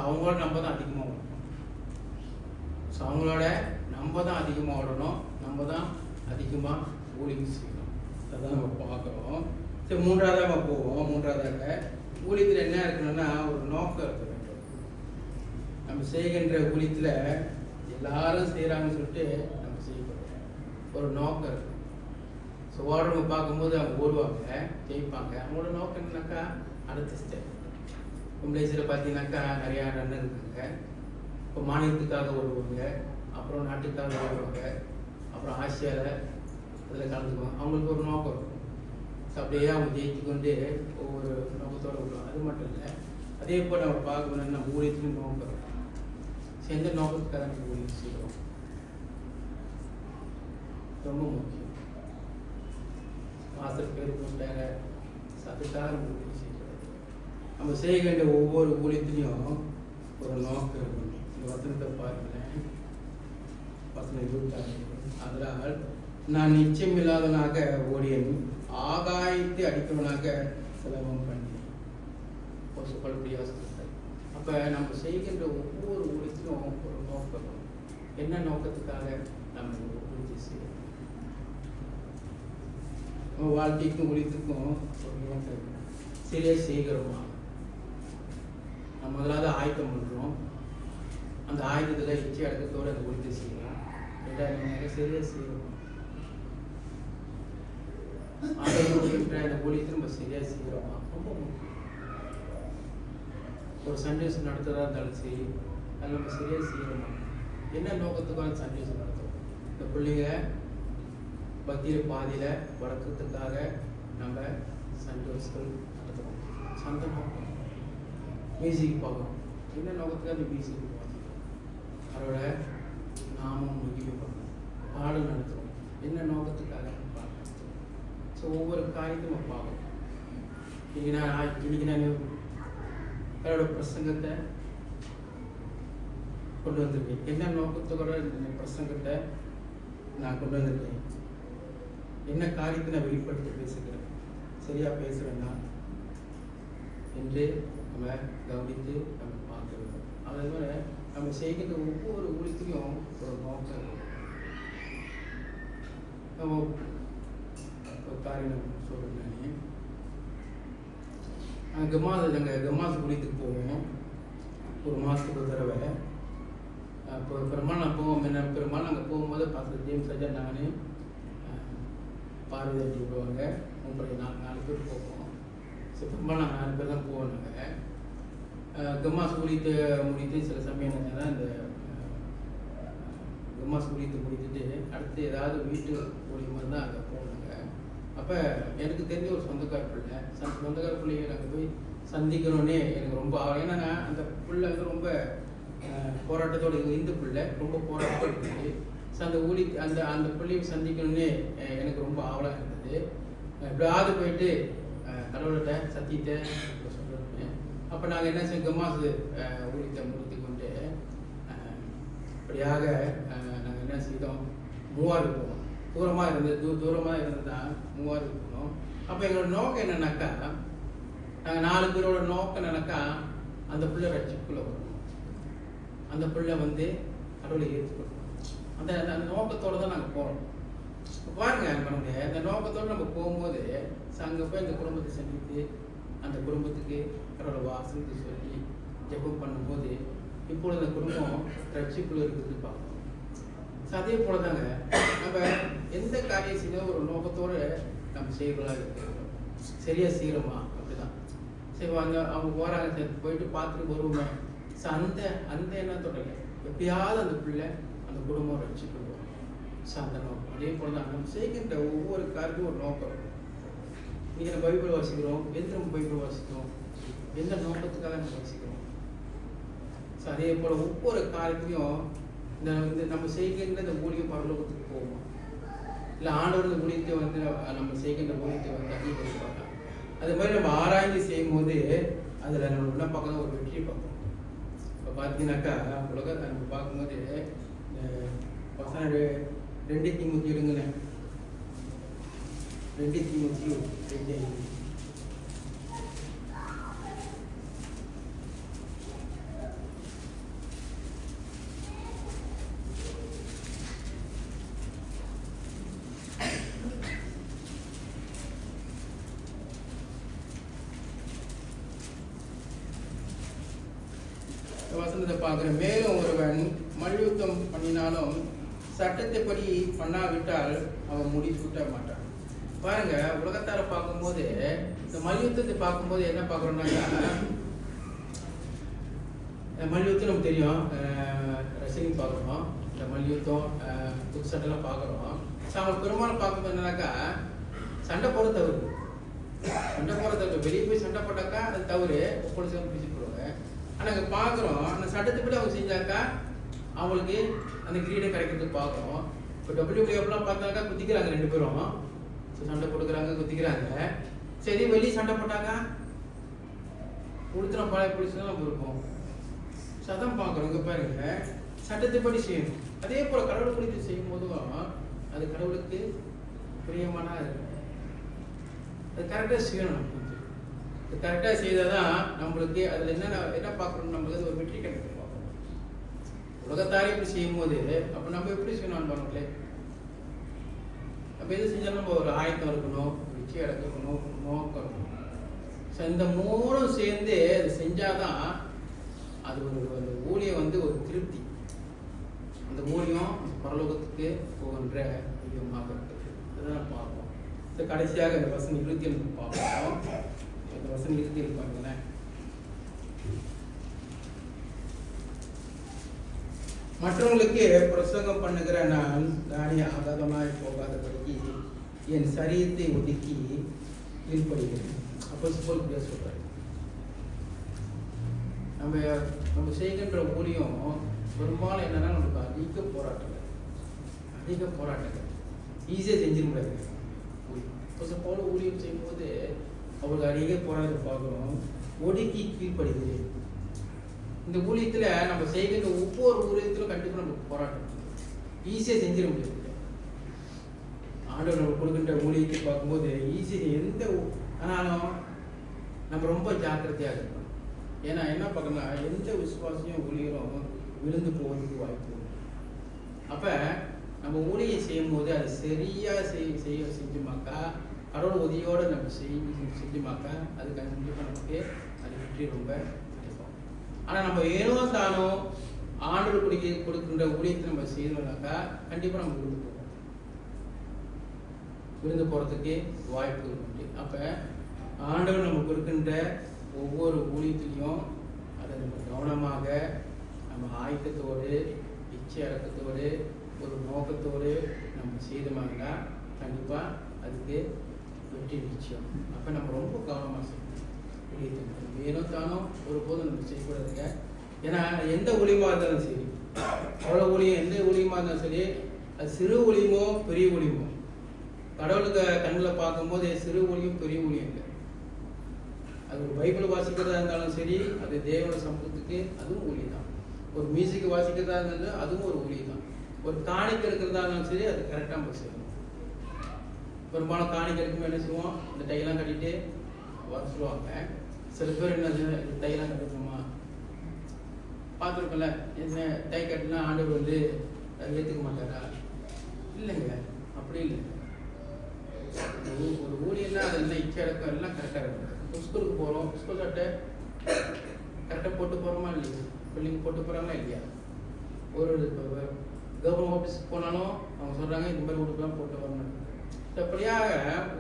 அவங்களோட நம்ம தான் அதிகமாக ஓடணும், அவங்களோட நம்ம தான் அதிகமாக ஓடணும், நம்ம தான் அதிகமாக ஊழியம் செய்யணும். அதான் நம்ம பார்க்குறோம். சரி, மூன்றாவதாக நம்ம போவோம். மூன்றாவதாக ஊழியத்தில் என்ன இருக்கணும்னா ஒரு நோக்கம் இருக்க வேண்டும். நம்ம செய்கின்ற ஊழியத்தில் எல்லாரும் செய்கிறாங்கன்னு சொல்லிட்டு நம்ம செய்யக்கூடாது, ஒரு நோக்கம் இருக்கும். ஸோ ஓடுறவங்க பார்க்கும்போது அவங்க ஓடுவாங்க, ஜெயிப்பாங்க. அவங்களோட நோக்கம் என்னன்னாக்கா அடுத்த ஸ்டெப். மலேசியாவில் பார்த்தீங்கன்னாக்கா நிறையா ரன்னர் இருக்காங்க. இப்போ மாநிலத்துக்காக ஓடுவாங்க, அப்புறம் நாட்டுக்காக ஓடுவாங்க, அப்புறம் ஆசியாவில் அதில் கலந்துக்குவாங்க. அவங்களுக்கு ஒரு நோக்கம் இருக்கும். ஸோ அப்படியே அவங்க ஜெயிச்சு கொண்டு ஒவ்வொரு நோக்கத்தோடு விடுவாங்க. அது மட்டும் இல்லை, அதே போல் நம்ம பார்க்கணும்னா நம்ம ஊழியத்துலையும் நோக்கம் இருக்கும். எந்த நோக்கத்துக்காக நம்ம ஊழியம் செய்கிறோம் ரொம்ப முக்கியம். மாதம் பேர் கொண்டாங்க, அதுக்காக நம்ம ஊழியம் செய்கிறது. நம்ம செய்ய வேண்டிய ஒவ்வொரு ஊழியத்திலையும் ஒரு நோக்கம் இருக்கணும். இந்த வசனத்தை பாருங்களேன், வசனம் 26. அதனால் நான் நிச்சயமில்லாதவனாக ஓடியன், ஆகாயத்தை அடித்தவனாக செலவம் பண்ணி சொல்படியாக. அப்போ நம்ம செய்கின்ற ஒவ்வொரு ஊழியத்திலும் ஒரு நோக்கம். என்ன நோக்கத்துக்காக நம்ம ஊழியம் செய்யணும்? நம்ம வாழ்க்கைக்கும் ஊழியத்துக்கும் ஒரு நோக்கம். சரியாக செய்கிறோமா? நம்ம முதலாவது ஆயத்தம் பண்ணுறோம், அந்த ஆயுதத்தில் இச்சை அடக்கத்தோடு அந்த ஊழியத்தை செய்யலாம். ரெண்டாவது சரியாக செய்யணும், ஆயுதன்ற அந்த ஊழியத்தை நம்ம சரியாக செய்கிறோமா ரொம்ப முக்கியம். ஒரு சண்டேஸ் நடத்துகிறதா இருந்தாலும் சரி, அதில் நம்ம சரியாக செய்யணுமா? என்ன நோக்கத்துக்காக சண்டேஸ் நடத்தும்? இந்த பிள்ளைங்க பக்தியில் பாதியில் வளர்க்கறதுக்காக நம்ம சண்டேஸ்கள் நடத்துகிறோம். சொந்த நோக்கம் மியூசிக் பார்க்கணும். என்ன நோக்கத்துக்காக அந்த மியூசிக் பார்க்கணும்? அதோட நாமும் மகிமைப்படணும். பாடல் நடத்துகிறோம். என்ன நோக்கத்துக்காக பாடல் நடத்துகிறோம்? ஸோ ஒவ்வொரு காரியத்தையும் நம்ம பார்க்கணும். இன்னைக்கு நான் என்னோட பிரசங்கத்தை கொண்டு வந்திருக்கேன். என்ன நோக்கத்தோட இந்த பிரசங்கத்தை நான் கொண்டு வந்திருக்கேன்? என்ன காரியத்தை நான் வெளிப்படுத்தி பேசுகிறேன்? சரியா பேசுகிறேன்னா என்று நம்ம கவனித்து நம்ம பார்க்க வேண்டும். அதே மாதிரி நம்ம செய்கின்ற ஒவ்வொரு ஊழியத்திலையும் ஒரு நோக்கம் இருக்கும். நம்ம ஒரு காரியம் சொல்கிறேன். நாங்கள் கமாஸ் ஊழியத்துக்கு போவோம் ஒரு மாதத்துக்கு ஒரு தடவை. இப்போ பெரும்பாலும் நான் போவோம். என்ன பெரும்பாலும் நாங்கள் போகும்போது பாஸ்டர் ஜேம்ஸ் ராஜா, நான் பார்வதி போவாங்க, 4 பேர் போவோம். ஸோ பெரும்பாலும் நாங்கள் 4 பேர் தான் போவோம். நாங்கள் கமாஸ் முடித்து சில சமயம் என்னன்னா இந்த கமாஸ் ஊழியத்தை முடித்துட்டு அடுத்து ஏதாவது வீட்டு ஊழியமாக தான் அங்கே போனாங்க. அப்போ எனக்கு தெரிஞ்ச ஒரு சொந்தக்கார பிள்ளை, சொந்தக்கார பிள்ளைங்க நாங்கள் போய் சந்திக்கணுன்னே எனக்கு ரொம்ப ஆவல். ஏன்னா அந்த பிள்ளை வந்து ரொம்ப போராட்டத்தோடு இந்த பிள்ளை ரொம்ப போராட்டத்தோடு இருந்துச்சு. ஸோ அந்த அந்த பிள்ளையை சந்திக்கணுன்னே எனக்கு ரொம்ப ஆவலாக இருந்தது. எப்படியாவது போயிட்டு கடவுள்கிட்ட சத்தியத்தை சொல்கிறோம். அப்போ நாங்கள் என்ன செய்வோம், கமாஸ் ஊழியத்தை முடித்து கொண்டு இப்படியாக நாங்கள் என்ன செய்தோம், மூவாறு போவோம். தூரமாக இருந்ததா 3000 இருக்கணும். அப்போ எங்களோட நோக்கம் என்னன்னாக்கா, நாங்கள் 4 பேரோட நோக்கம் என்னன்னாக்கா, அந்த பிள்ளை ரட்சிப்புக்குள்ளே வரணும், அந்த பிள்ளை வந்து கடவுளை ஏற்றுக்கணும். அந்த நோக்கத்தோடு தான் நாங்கள் போகிறோம். பாருங்க நம்மளுடைய அந்த நோக்கத்தோடு நம்ம போகும்போது அங்கே போய் அந்த குடும்பத்தை சந்தித்து அந்த குடும்பத்துக்கு கடவுளை வாசலுக்கு சொல்லி ஜெபம் பண்ணும்போது இப்பொழுது அந்த குடும்பம் ரட்சிப்புள்ள இருக்குது பார்க்கணும். அதே போல தாங்க நம்ம எந்த காரியம் செய்யணும் ஒரு நோக்கத்தோடு நம்ம செய்யலாம் இருக்கிறோம். சரியா செய்கிறோமா அப்படிதான். சரி வாங்க அவங்க போகிறாங்க, போயிட்டு பார்த்துட்டு வருவோமே. அந்த எண்ணத்தோட எப்படியாவது அந்த பிள்ளை அந்த குடும்பம் ரட்சிப்பு வரும். அந்த நோக்கம் அதே போல தான் நம்ம செய்கின்ற ஒவ்வொரு காரியமும் ஒரு நோக்கம் இருக்கும். இன்னைக்கு நம்ம பைபிள் வாசிக்கிறோம், எந்த நம்ம பைபிள் வாசிக்கிறோம், எந்த நோக்கத்துக்காக நம்ம வாசிக்கிறோம். அதே போல் ஒவ்வொரு காரியத்திலையும் இந்த நம்ம செய்கின்ற இந்த ஊழியம் பரலோகத்துக்கு போவோம், இல்லை ஆண்டவர் இந்த ஊழியத்தை வந்து நம்ம செய்கின்ற ஊழியத்தை வந்து அங்கீகரிப்பாங்க. அது மாதிரி நம்ம ஆராய்ச்சி செய்யும் போது அதில் நம்ம என்ன பார்க்கணும், ஒரு வெற்றி பார்க்கணும். இப்போ பார்த்தீங்கன்னாக்கா உலகத்தை நம்ம பார்க்கும்போது பசங்க 2 தீமோத்தேயு எடுங்களேன். 2 தீமோத்தேயு 2:5. வசனத்தை பார்க்குறேன். மேலும் ஒருவன் மல்யுத்தம் பண்ணினாலும் சட்டத்தைப்படி பண்ணாவிட்டால் அவன் முடிசூட்ட மாட்டான். பாருங்க, உலகத்தார பார்க்கும்போது இந்த மல்யுத்தத்தை பார்க்கும்போது என்ன பார்க்குறோம்னாக்கா, மல்யுத்தம் நமக்கு தெரியும், ரெஸ்லிங் பார்க்குறோம், இந்த மல்யுத்தம் புது சட்டைலாம் பார்க்குறோம். அவங்க பெரும்பாலும் பார்க்கும்போது என்னன்னாக்கா சண்டை போட தவறு, வெளியே போய் சண்டை போட்டாக்கா அது தவறு, போலீஸ் பிடிச்சி போடுவாங்க. ஆனால் அங்கே பார்க்குறோம் அந்த சட்டத்தைப்படி அவங்க செஞ்சாக்கா அவங்களுக்கு அந்த கிரீடம் கிடைக்கிறதுக்கு பார்க்குறோம். இப்போ WWFலாம் பார்த்தாக்கா குத்திக்கிறாங்க 2 பேரும், சண்டை போட்டுக்கிறாங்க, குத்திக்கிறாங்க. சரி, வெளியே சண்டை போட்டாங்க உடுத்துன பழைய புலிஸ்லாம் நம்ம இருப்போம். சதம் பார்க்குறோம். இங்கே பாருங்க, சட்டத்தைப்படி செய்யணும். அதே போல் கடவுள் குறித்து செய்யும் போதும் அது கடவுளுக்கு பிரியமான அது கரெக்டாக செய்யணும். அது கரெக்டாக செய்தால் தான் நம்மளுக்கு அதில் என்ன பார்க்குறோம், நம்மளுக்கு ஒரு வெற்றி கிடைக்கும். உலகத்தாரே இப்படி செய்யும் போது அப்போ நம்ம எப்படி செய்யணும் பாருங்களே. அப்போ எது செஞ்சாலும் நம்ம ஒரு ஆயத்தம் இருக்கணும், வெற்றி அடக்கணும், நோக்கம் இருக்கணும். ஸோ இந்த 3 சேர்ந்து அது செஞ்சாதான் அது ஒரு ஊழியம் வந்து ஒரு திருப்தி, அந்த ஊழியம் பரலோகத்துக்கு போகின்ற ஊழியமாக இருக்குது. அதுதான் பார்ப்போம். இந்த கடைசியாக இந்த வசனம் 27 பார்ப்போம். இந்த வசனம் 27 பாருங்களேன். மற்றவங்களுக்கு பிரசங்கம் பண்ணுகிற நான் தானே ஆகாதமாய் போகாதபடிக்கு என் சரீரத்தை ஒதுக்கி கீழ்ப்படுகிறேன். அப்போ சொல்றாரு, நம்ம செய்கின்ற ஊழியம் பெரும்பாலும் என்னன்னா நமக்கு அதிக போராட்டங்கள் ஈஸியாக செஞ்சிட முடியாது. போல ஊழியம் செய்யும்போது அவங்களுக்கு அதிக போராட்டம் பார்க்குறோம். ஒடுக்கி கீழ்ப்படுகிறேன். இந்த ஊழியத்தில் நம்ம செய்கின்ற ஒவ்வொரு ஊழியத்திலும் கண்டிப்பாக நமக்கு போராட்டம் ஈஸியாக செஞ்சிட முடியாது. ஆண்டவர் நம்ம கொடுக்கின்ற ஊழியத்தை பார்க்கும்போது ஈஸியாக ஆனாலும் நம்ம ரொம்ப ஜாக்கிரதையாக இருக்கணும். ஏன்னா என்ன பார்க்கணும்னா எந்த விசுவாசியும் ஊழியரும் விழுந்து போவதுக்கு வாய்ப்பு உண்டு. அப்போ நம்ம ஊழியம் செய்யும் போது அது சரியாக செஞ்சுமாக்கா, கடவுள் உதவியோடு நம்ம செஞ்சுமாக்கா அது கண்டிப்பாக நமக்கு அது வெற்றி ரொம்ப கிடைக்கும். ஆனால் நம்ம ஏனோ தானோ ஆண்டவர் கொடுக்கின்ற ஊழியத்தை நம்ம செய்யணும்னாக்கா கண்டிப்பாக நம்ம விழுந்து போகிறதுக்கு வாய்ப்புகள் உண்டு. அப்போ ஆண்டவர் நம்ம கொடுக்கின்ற ஒவ்வொரு ஊழியத்திலையும் அதை நம்ம கவனமாக நம்ம ஆயத்தத்தோடு இச்சை அடக்கத்தோடு ஒரு நோக்கத்தோடு நம்ம செய்தோம்னா கண்டிப்பாக அதுக்கு வெற்றி நிச்சயம். அப்போ நம்ம ரொம்ப கவனமாக செய்யணும். ஏனோ தானோ ஒருபோதும் நம்ம செய்யக்கூடாதுங்க. ஏன்னா எந்த ஊழியமாக இருந்தாலும் சரி, அவ்வளோ ஊழியம் எந்த ஊழியமாக இருந்தாலும் சரி, அது சிறு ஊழியமோ பெரிய ஊழியமோ கடவுளுக்கு கண்ணில் பார்க்கும்போது சிறு ஊழியம் பெரிய ஊழியம் இல்லை. அது ஒரு பைபிள் வாசிக்கிறதா இருந்தாலும் சரி, அது தேவன சமூகத்துக்கு அதுவும் ஊழியம் தான். ஒரு மியூசிக் வாசிக்கிறதா இருந்தாலும் அதுவும் ஒரு ஊழியம் தான். ஒரு காணிக்கை இருக்கிறதா இருந்தாலும் சரி, அது கரெக்டாக நம்ம செய்யணும். பெரும்பாலும் காணிக்கிறதுக்கு என்ன செய்வோம், இந்த டையெல்லாம் கட்டிட்டு வர சொல்லுவாங்க. சில பேர் என்ன டையெல்லாம் கட்டணுமா பார்த்துருக்கோம்ல, என்ன டை கட்டினா ஆண்டவர் வந்து ஏற்றுக்க மாட்டாரா? இல்லைங்க, அப்படி இல்லை. ஒரு ஊழியர்னா அதெல்லாம் இச்சை அடக்கம் எல்லாம் கரெக்டாக இருக்கும். ஸ்கூலுக்கு போகிறோம், ஸ்கூல் சட்டை கரெக்டாக போட்டு போகிறோமா இல்லையா? பிள்ளைங்க போட்டு போகிறாங்களா இல்லையா? ஒரு கவர்மெண்ட் ஆஃபீஸுக்கு போனாலும் அவங்க சொல்கிறாங்க இந்த மாதிரி உடுப்புலாம் போட்டு வரணும். அப்படியாக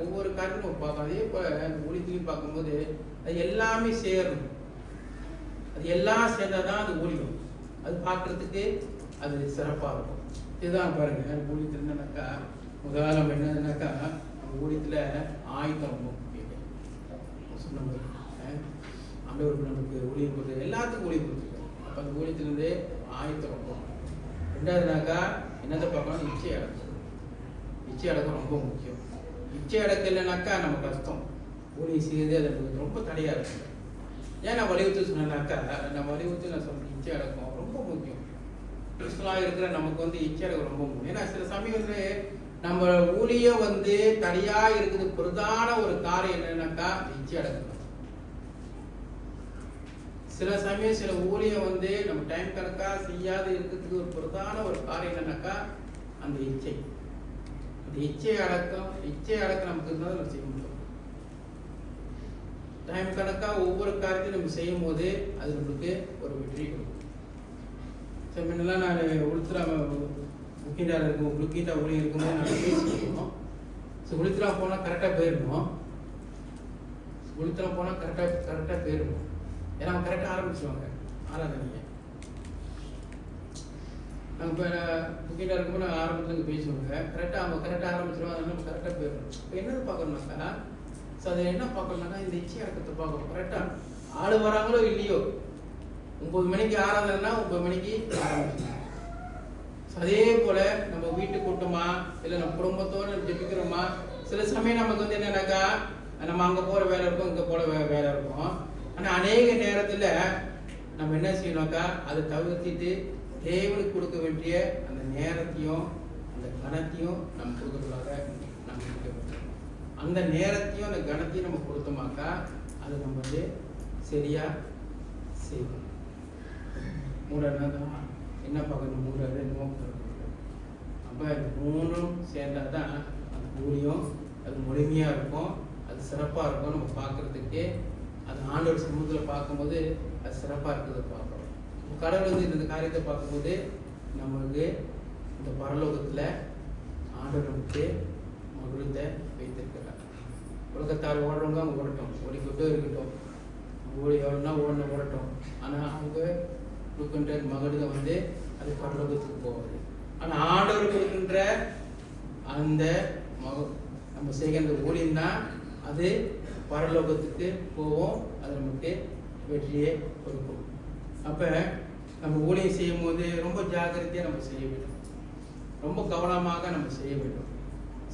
ஒவ்வொரு காரியமும் நம்ம பார்க்கணும். அதே போல் அந்த ஊழியத்தையும் பார்க்கும்போது அது எல்லாமே சேரணும். அது எல்லாம் சேர்ந்தால் தான் அது ஊழியம். அது பார்க்குறதுக்கு அது சிறப்பாக இருக்கும். இதுதான் பாருங்க, ஊழியத்தில் என்னன்னாக்கா முதல்ல நம்ம என்னதுனாக்கா நம்ம ஊழியத்தில் ஆயுதம் ரொம்ப முக்கியம். சொன்ன மாதிரி ஆண்டவருக்கு நமக்கு ஊழியம் கொடுத்து எல்லாத்துக்கும் ஊழியம் கொடுத்துருக்காரு. அப்போ அந்த ஊழியத்திலேருந்து ஆயுதம் ரொம்ப முக்கியம். ரெண்டாவதுனாக்கா என்னத்தை பார்க்கணும், இச்சை அடக்கம். இச்சை அடக்கம் ரொம்ப முக்கியம். இச்சை அடக்கம் இல்லைனாக்கா நம்ம கஷ்டம். ஊழியம் செய்யுது அது நமக்கு ரொம்ப தடையாக இருக்குது. ஏன் நான் வலியுறுத்தி சொன்னேன்னாக்கா, நான் வலியுறுத்தி நான் சொல்றேன், இச்சை அடக்கம் ரொம்ப முக்கியம். கிறிஸ்துவலாக இருக்கிற நமக்கு வந்து இச்சை அடக்கம் ரொம்ப முக்கியம். ஏன்னா சில சமயத்துல நம்ம ஊழியம் வந்து தடையா இருக்குது பிரதான ஒரு காரியம் என்னன்னாக்கா இச்சை அடக்கம். சில சமயம் சில ஊழியம் வந்து நம்ம டைம் கணக்கா செய்யாது இருக்கிறதுக்கு ஒரு பிரதான ஒரு காரியம் என்னன்னாக்கா அந்த இச்சை. அந்த இச்சை அடக்கம் நமக்கு இருந்தால் நம்ம செய்ய முடியும். டைம் கணக்கா ஒவ்வொரு காரியத்தையும் நம்ம செய்யும் போது அது நம்மளுக்கு ஒரு வெற்றி கொடுக்கும். முன்னெல்லாம் நான் உளுத்துரா முக்கியண்டாக இருக்கும், முக்கியண்டா ஊழியம் இருக்கும்போது நாங்கள் பேசிக்கணும். ஸோ உளுத்துரா போனால் கரெக்டாக போயிடணும். உளுத்துரா போனால் கரெக்டாக போயிடணும். ஏன்னா அவங்க கரெக்டாக ஆரம்பிச்சுவாங்க ஆராதனையை. நாங்கள் இப்போ முக்கியண்டா இருக்கும்போது நாங்கள் ஆரம்பத்தில் பேசுவாங்க அவங்க கரெக்டாக ஆரம்பிச்சிருவாங்க. அதனால நம்ம கரெக்டாக போயிடணும். இப்போ என்னது பார்க்கணும்னாக்கா, ஸோ அதை என்ன பார்க்கணும்னாக்கா இந்த இச்சை அடக்கத்தை பார்க்கணும். கரெக்டாக ஆள் வராங்களோ இல்லையோ, 9 மணிக்கு ஆராதனைனா 9 மணிக்கு ஆரம்பிச்சு. அதே போல நம்ம வீட்டு கூட்டமா இல்லை நம்ம குடும்பத்தோடு நம்ம ஜெபிக்கிறோமா, சில சமயம் நமக்கு வந்து என்னன்னாக்கா நம்ம அங்கே போகிற வேலை இருக்கும், இங்கே போகிற வேலை இருக்கும். ஆனால் அநேக நேரத்தில் நம்ம என்ன செய்யணும்னாக்கா அதை தவிர்த்திட்டு தேவனுக்கு கொடுக்க வேண்டிய அந்த நேரத்தையும் அந்த கணத்தையும் நம்ம கொடுக்கறதுக்காக நம்ம கொடுக்க வேண்டும். அந்த நேரத்தையும் அந்த கணத்தையும் நம்ம கொடுத்தோமாக்கா அதை நம்ம வந்து சரியா செய்வோம். என்ன பார்க்கணும், 3 நோக்கம். அப்போ இந்த 3ம் சேர்ந்தால் தான் அந்த ஊழியம் அது முழுமையாக இருக்கும், அது சிறப்பாக இருக்கும். நம்ம பார்க்குறதுக்கு அது ஆண்டவர் சமூகத்தில் பார்க்கும்போது அது சிறப்பாக இருக்கிறத பார்க்குறோம். கடவுள் வந்து இந்த காரியத்தை பார்க்கும்போது நம்மளுக்கு இந்த பரலோகத்தில் ஆண்டவர் நமக்கு மகிழ்த்தை வைத்திருக்கிறார். உலகத்தால் ஓடுறவங்க அவங்க ஓடட்டும், ஓடிக்கிட்டே இருக்கட்டும், ஓடி எவ்வளோனா ஓடட்டும். ஆனால் அவங்க கொடுக்கின்ற மகிழ்வை வந்து அது பரலோகத்துக்கு போகாது. ஆனால் ஆண்டவர் கொடுக்கின்ற அந்த நம்ம செய்கின்ற ஊழியம் தான் அது பரலோகத்துக்கு போவோம், அது நமக்கு வெற்றியை கொடுக்கும். அப்போ நம்ம ஊழியம் செய்யும் போது ரொம்ப ஜாக்கிரதையாக நம்ம செய்ய வேண்டும், ரொம்ப கவனமாக நம்ம செய்ய வேண்டும்.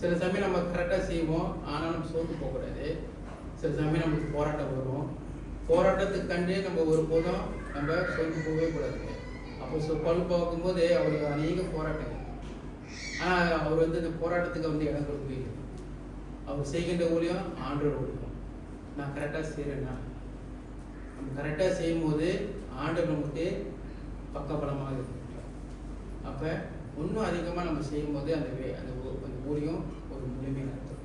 சில சமயம் நம்ம கரெக்டாக செய்வோம், ஆனால் நம்ம சோர்ந்து போகக்கூடாது. சில சமயம் நமக்கு போராட்டம் வரும். போராட்டத்துக்கு கண்டு நம்ம ஒருபோதும் நம்ம சோர்ந்து போகவே கூடாது. அப்போ பல் பார்க்கும்போது அவருக்கு அநேக போராட்டங்கள், ஆனால் அவர் வந்து இந்த போராட்டத்துக்கு வந்து இடம் கொடுக்கல. அவர் செய்கின்ற ஊழியம் ஆண்டவர் ஊழியம். நான் கரெக்டாக செய்கிறேன்னா, நம்ம கரெக்டாக செய்யும் போது ஆண்டவர் நமக்கு பக்கபலமாக இருக்கும். அப்போ இன்னும் அதிகமாக நம்ம செய்யும் போது அந்த ஊழியம் ஒரு முழுமை நடத்தும்.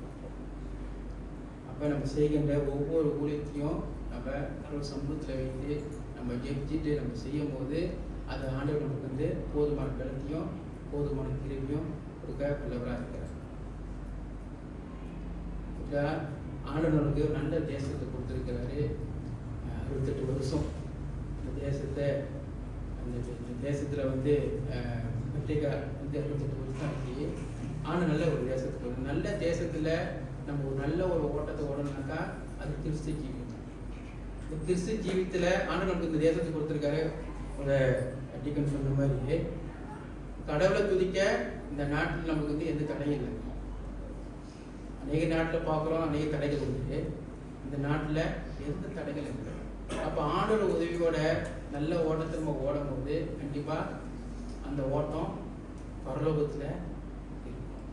அப்போ நம்ம செய்கின்ற ஒவ்வொரு ஊழியத்தையும் நம்ம கடவுள் சமூகத்தில் வைத்து நம்ம ஜெபிச்சுட்டு நம்ம செய்யும் போது அது ஆண்டவர் நமக்கு வந்து போதுமான பலத்தையும் போதுமான கிருபையும் கொடுக்க வல்லவராக இருக்கிறார். ஆண்டவர் நமக்கு நல்ல தேசத்தை கொடுத்துருக்கிறாரு. 68 வருஷம் இந்த தேசத்தை அந்த தேசத்தில் வந்து பத்திரிக்கா வந்து 68 வருஷம் ஆகி ஆனால் நல்ல ஒரு தேசத்துக்கு வரும். நல்ல தேசத்தில் நம்ம ஒரு நல்ல ஒரு ஓட்டத்தை ஓடணும்னாக்கா அது கிறிஸ்து ஜீவியம். இந்த கிறிஸ்து ஜீவியத்தில் ஆண்டவர் நமக்கு இந்த தேசத்தை கொடுத்துருக்காரு. ஒரு அடிக்கன் சொன்ன மாதிரி கடவுளை துதிக்க இந்த நாட்டில் நமக்கு வந்து எந்த தடையும் இல்லை. அநேக நாட்டில் பார்க்குறோம், அநேக தடைகள் இருக்குது. இந்த நாட்டில் எந்த தடைகள் இல்லை. அப்போ ஆண்டோட உதவியோட நல்ல ஓட்டத்தை நம்ம ஓடும் போது கண்டிப்பாக அந்த ஓட்டம் பரலோகத்தில் இருக்கும்.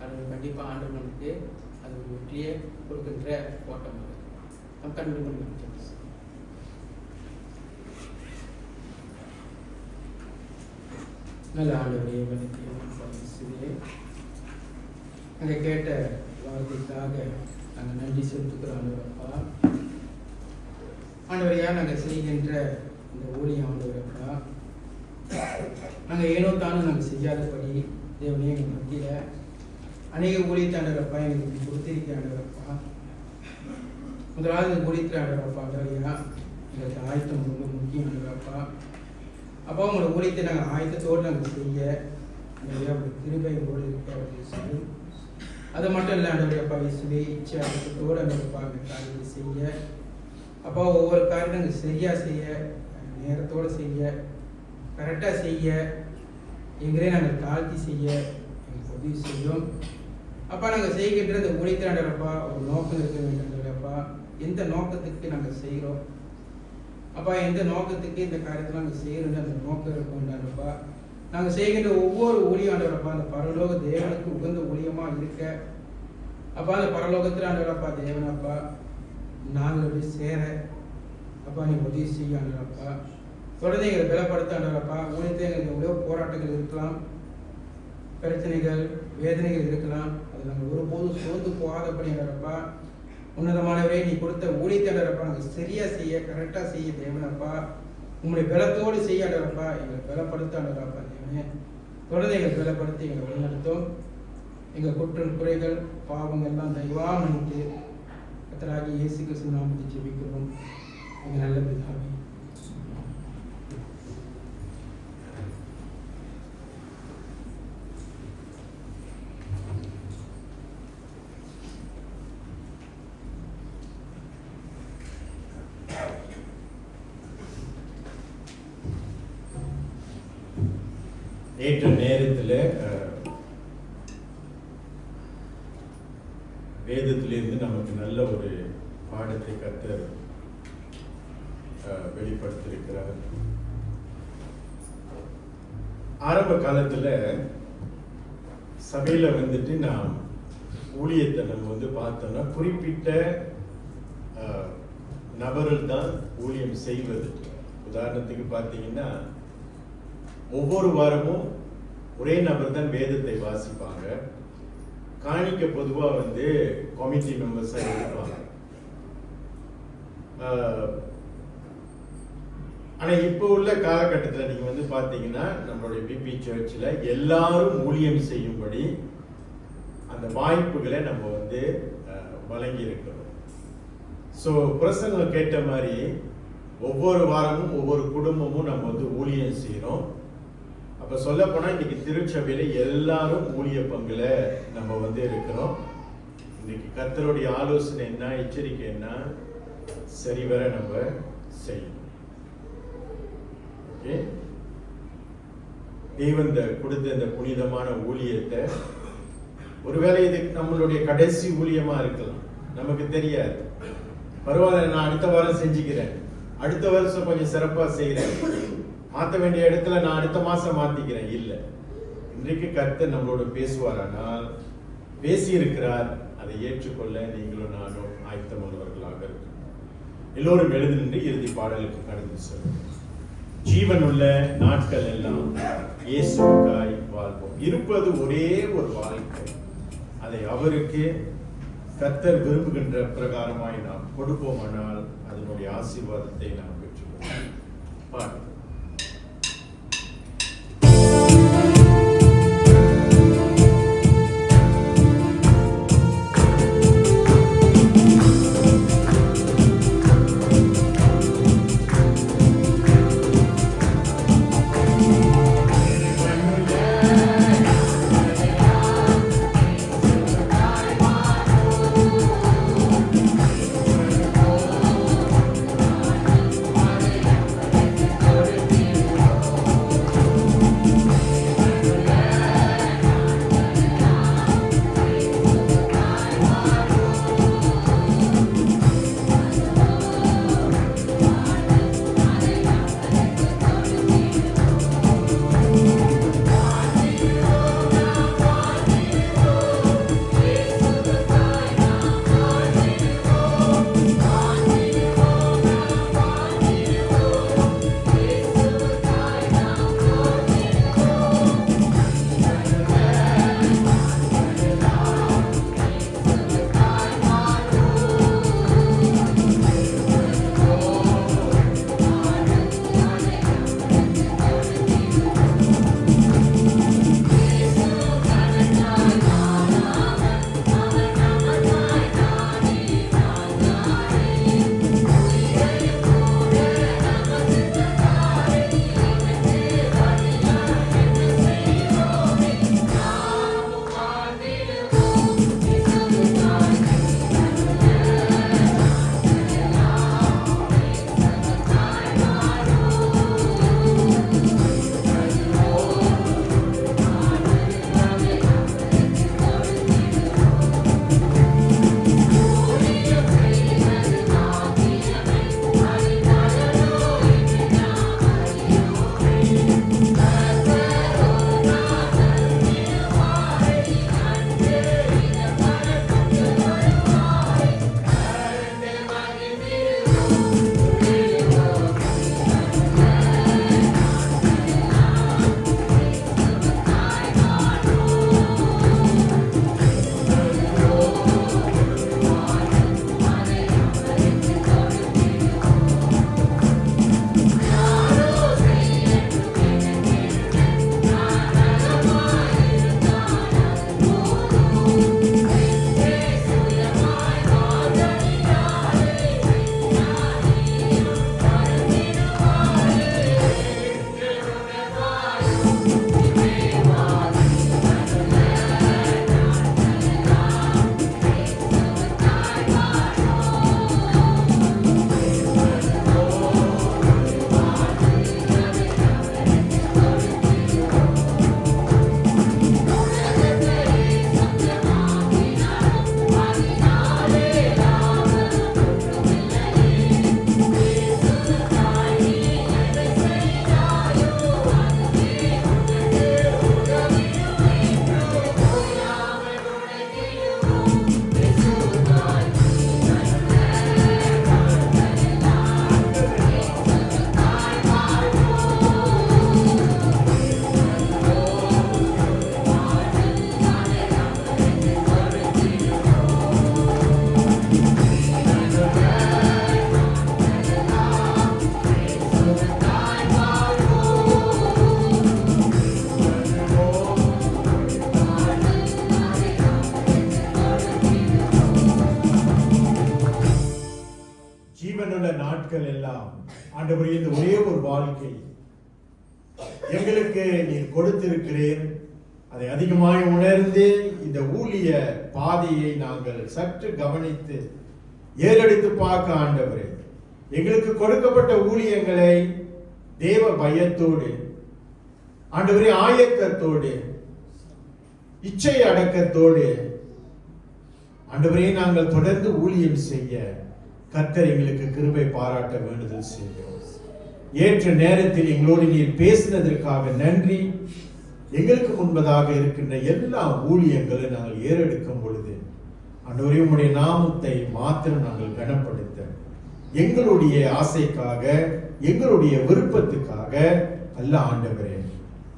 அது கண்டிப்பாக ஆண்டவர் நமக்கு அது ஒரு வெற்றியை கொடுக்கின்ற ஓட்டம் அது. நம் கண்டு நல்ல ஆண்டவரே நாங்கள் கேட்ட வார்த்தைக்காக நாங்கள் நன்றி செலுத்துக்கிறோம் ஆண்டவரப்பா. ஆண்டவரையா நாங்கள் செய்கின்ற இந்த ஊழியம் ஆண்டவரப்பா நாங்கள் ஏனோ தானும் நாங்கள் செய்யாதபடி தேவனே எங்கள் மத்தியில் அநேக ஊழியத்தாண்டவரப்பா எங்களுக்கு கொடுத்திருக்காண்டவரப்பா. முதலாவது ஊழியத்தாண்டவரப்பா ஆண்டவரையா எங்களுக்கு ஆயத்தம் ரொம்ப முக்கியம் ஆண்டவரப்பா. அப்போ உங்களோட ஊழியத்தை நாங்கள் ஆயத்தத்தோடு நாங்கள் செய்ய கிருபையோடு இருக்க செய்யும். அது மட்டும் இல்லை ஆண்டவரையப்பா இயேசுவே இச்சை ஆயத்தத்தோடு ஆண்டவரப்பா அந்த காரியத்தை செய்ய அப்போ ஒவ்வொரு காரியம் நாங்கள் சரியாக செய்ய நேரத்தோடு செய்ய கரெக்டாக செய்ய எங்களே நாங்கள் தாழ்த்தி செய்ய எங்களுக்கு உதவி செய்யும். அப்பா நாங்கள் செய்கின்ற இந்த ஊழியத்தாண்டவரப்பா ஒரு நோக்கம் இருக்க வேண்டியப்பா. எந்த நோக்கத்துக்கு நாங்கள் செய்கிறோம் அப்பா, எந்த நோக்கத்துக்கு இந்த காரியத்தை நாங்கள் செய்யணும்னு அந்த நோக்கம் இருக்கோம்டாப்பா. நாங்கள் செய்கின்ற ஒவ்வொரு ஊழியாண்டவரப்பா அந்த பரலோக தேவனுக்கு உகந்த ஊழியமாக இருக்க அப்பா அந்த பரலோகத்தில் ஆண்டவரப்பா தேவனப்பா நாங்கள் எப்படி சேர அப்பா நீ உதவி செய்ய ஆண்டவரப்பா. தொடர்ந்து எங்களை பலப்படுத்த ஆண்டவரப்பா. ஊழியத்தில் எங்களுக்கு எவ்வளோ போராட்டங்கள் இருக்கலாம், பிரச்சனைகள் வேதனைகள் இருக்கலாம். அது நாங்கள் ஒருபோதும் சோர்ந்து போகாதபடி ஆண்டவரப்பா உன்னதமானவரே நீ கொடுத்த ஊழியத்தாண்டவரப்பா நாங்கள் சரியா செய்ய கரெக்டாக செய்ய தேவனப்பா. உங்களுடைய பலத்தோடு செய்ய ஆண்டவரப்பா எங்களை பலப்படுத்த ஆண்டவரப்பா தேவனே. தொடர்ந்து எங்களை பலப்படுத்தி எங்களை வழிநடத்தும். எங்கள் குற்றம் குறைகள் பாவங்கள் எல்லாம் தயவாக மன்னித்து கர்த்தராகிய இயேசு கிறிஸ்து நாமத்தை ஜெபிக்கிறோம் எங்கள் நல்ல பிதாவே. நேற்று நேரத்தில் வேதத்திலிருந்து நமக்கு நல்ல ஒரு பாடத்தை கர்த்தர் வெளிப்படுத்தியிருக்கிறார். ஆரம்ப காலத்துல சபையில வந்துட்டு நாம் ஊழியத்தை நம்ம பார்த்தோம்னா குறிப்பிட்ட நபர்கள் தான் ஊழியம் செய்வது. உதாரணத்துக்கு பார்த்தீங்கன்னா ஒவ்வொரு வாரமும் ஒரே நபர் தான் வேதத்தை வாசிப்பாங்க. காணிக்க பொதுவா கமிட்டி மெம்பர்ஸா இருப்பாங்க. ஆனா இப்போ உள்ள காலகட்டத்தில் நீங்க பாத்தீங்கன்னா நம்மளுடைய பிபி சர்ச்சில் எல்லாரும் ஊழியம் செய்யும்படி அந்த வாய்ப்புகளை நம்ம வழங்கி இருக்கிறோம். ஸோ பிரசங்கம் கேட்ட மாதிரி ஒவ்வொரு வாரமும் ஒவ்வொரு குடும்பமும் நம்ம ஊழியம் செய்யறோம். அப்ப சொல்ல போனா இன்னைக்கு திருச்சபையில எல்லாரும் ஊழிய பங்குல நம்ம இருக்கிறோம். இன்னைக்கு கர்த்தருடைய ஆலோசனை என்ன, எச்சரிக்கை என்ன, சரிவர நம்ம செய்யணும். தேவன் கொடுத்த இந்த புனிதமான ஊழியத்தை ஒருவேளை இது நம்மளுடைய கடைசி ஊழியமா இருக்கலாம், நமக்கு தெரியாது. பரவாயில்ல, நான் அடுத்த வாரம் செஞ்சுக்கிறேன், அடுத்த வருஷம் கொஞ்சம் சிறப்பா செய்யறேன், மாற்ற வேண்டிய இடத்துல நான் அடுத்த மாசம் மாத்திக்கிறேன். இல்லை, இன்றைக்கு கர்த்தர் நம்மளோட பேசுவாரானால் பேசி இருக்கிறார். அதை ஏற்றுக்கொள்ள நீங்களும் நானும் ஆயத்தமானவர்களாக இருக்கணும். எல்லோரும் எழுந்து நின்று இறுதி பாடலுக்கு கடந்து செல்லும். ஜீவனுள்ள நாட்கள் எல்லாம் இயேசுவுக்காய் வாழ்வோம். இருப்பது ஒரே ஒரு வாழ்க்கை, அதை அவருக்கு கர்த்தர் விரும்புகின்ற பிரகாரமாய் நாம் கொடுப்போமானால் அதனுடைய ஆசீர்வாதத்தை நாம் பெற்றுக்கொள்வோம். பாடு. Glory நாட்கள் எல்லாம் ஆண்டவரே இந்த ஒரே ஒரு வாழ்க்கை எங்களுக்கு நீர் கொடுத்திருக்கிறீர். அதை அதிகமாய் உணர்ந்து இந்த ஊழிய பாதையை நாங்கள் சற்று கவனித்து ஏறெடுத்து பார்க்க ஆண்டவரே, எங்களுக்கு கொடுக்கப்பட்ட ஊழியங்களை தேவ பயத்தோடு ஆண்டவரே, ஆயத்தத்தோடு, இச்சை அடக்கத்தோடு ஆண்டவரே நாங்கள் தொடர்ந்து ஊழியம் செய்ய கர்த்தர் எங்களுக்கு கிருபை பாராட்ட வேண்டுதல் செய்கிறோம். ஏற்ற நேரத்தில் எங்களோடு நீர் பேசினதற்காக நன்றி. எங்களுக்கு முன்பதாக இருக்கின்ற எல்லா ஊழியங்களும் நாங்கள் ஏறெடுக்கும் பொழுது ஆண்டவரே உம்முடைய நாமத்தை மாத்திரம் நாங்கள் கனப்படுத்த, எங்களுடைய ஆசைக்காக எங்களுடைய விருப்பத்துக்காக அல்ல ஆண்டவரே,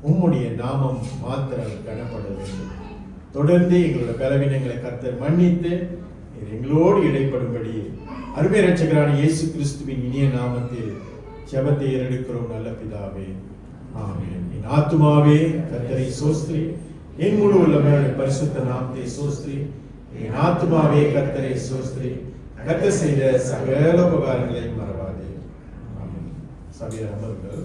உம்முடைய நாமம் மாத்திரம் கனப்பட வேண்டும். தொடர்ந்து எங்களுடைய பலவீனங்களை கர்த்தர் மன்னித்து எங்களோடு இடைப்படும்படி அருமை இரட்சகரான இயேசு கிறிஸ்துவின் இனிய நாமத்தில் ஜெபத்தை ஏறெடுக்கிறோம் நல்ல பிதாவே, ஆமென். என் ஆத்துமாவே கர்த்தரை சோஸ்திரி, என் முழு உள்ளமே பரிசுத்த நாமத்தை சோஸ்திரி. என் ஆத்துமாவே கர்த்தரை சோஸ்திரி, கர்த்தர் செய்த சகல உபகாரங்களை மறவாதே. ஆமென். சபையார் அமருங்கள்.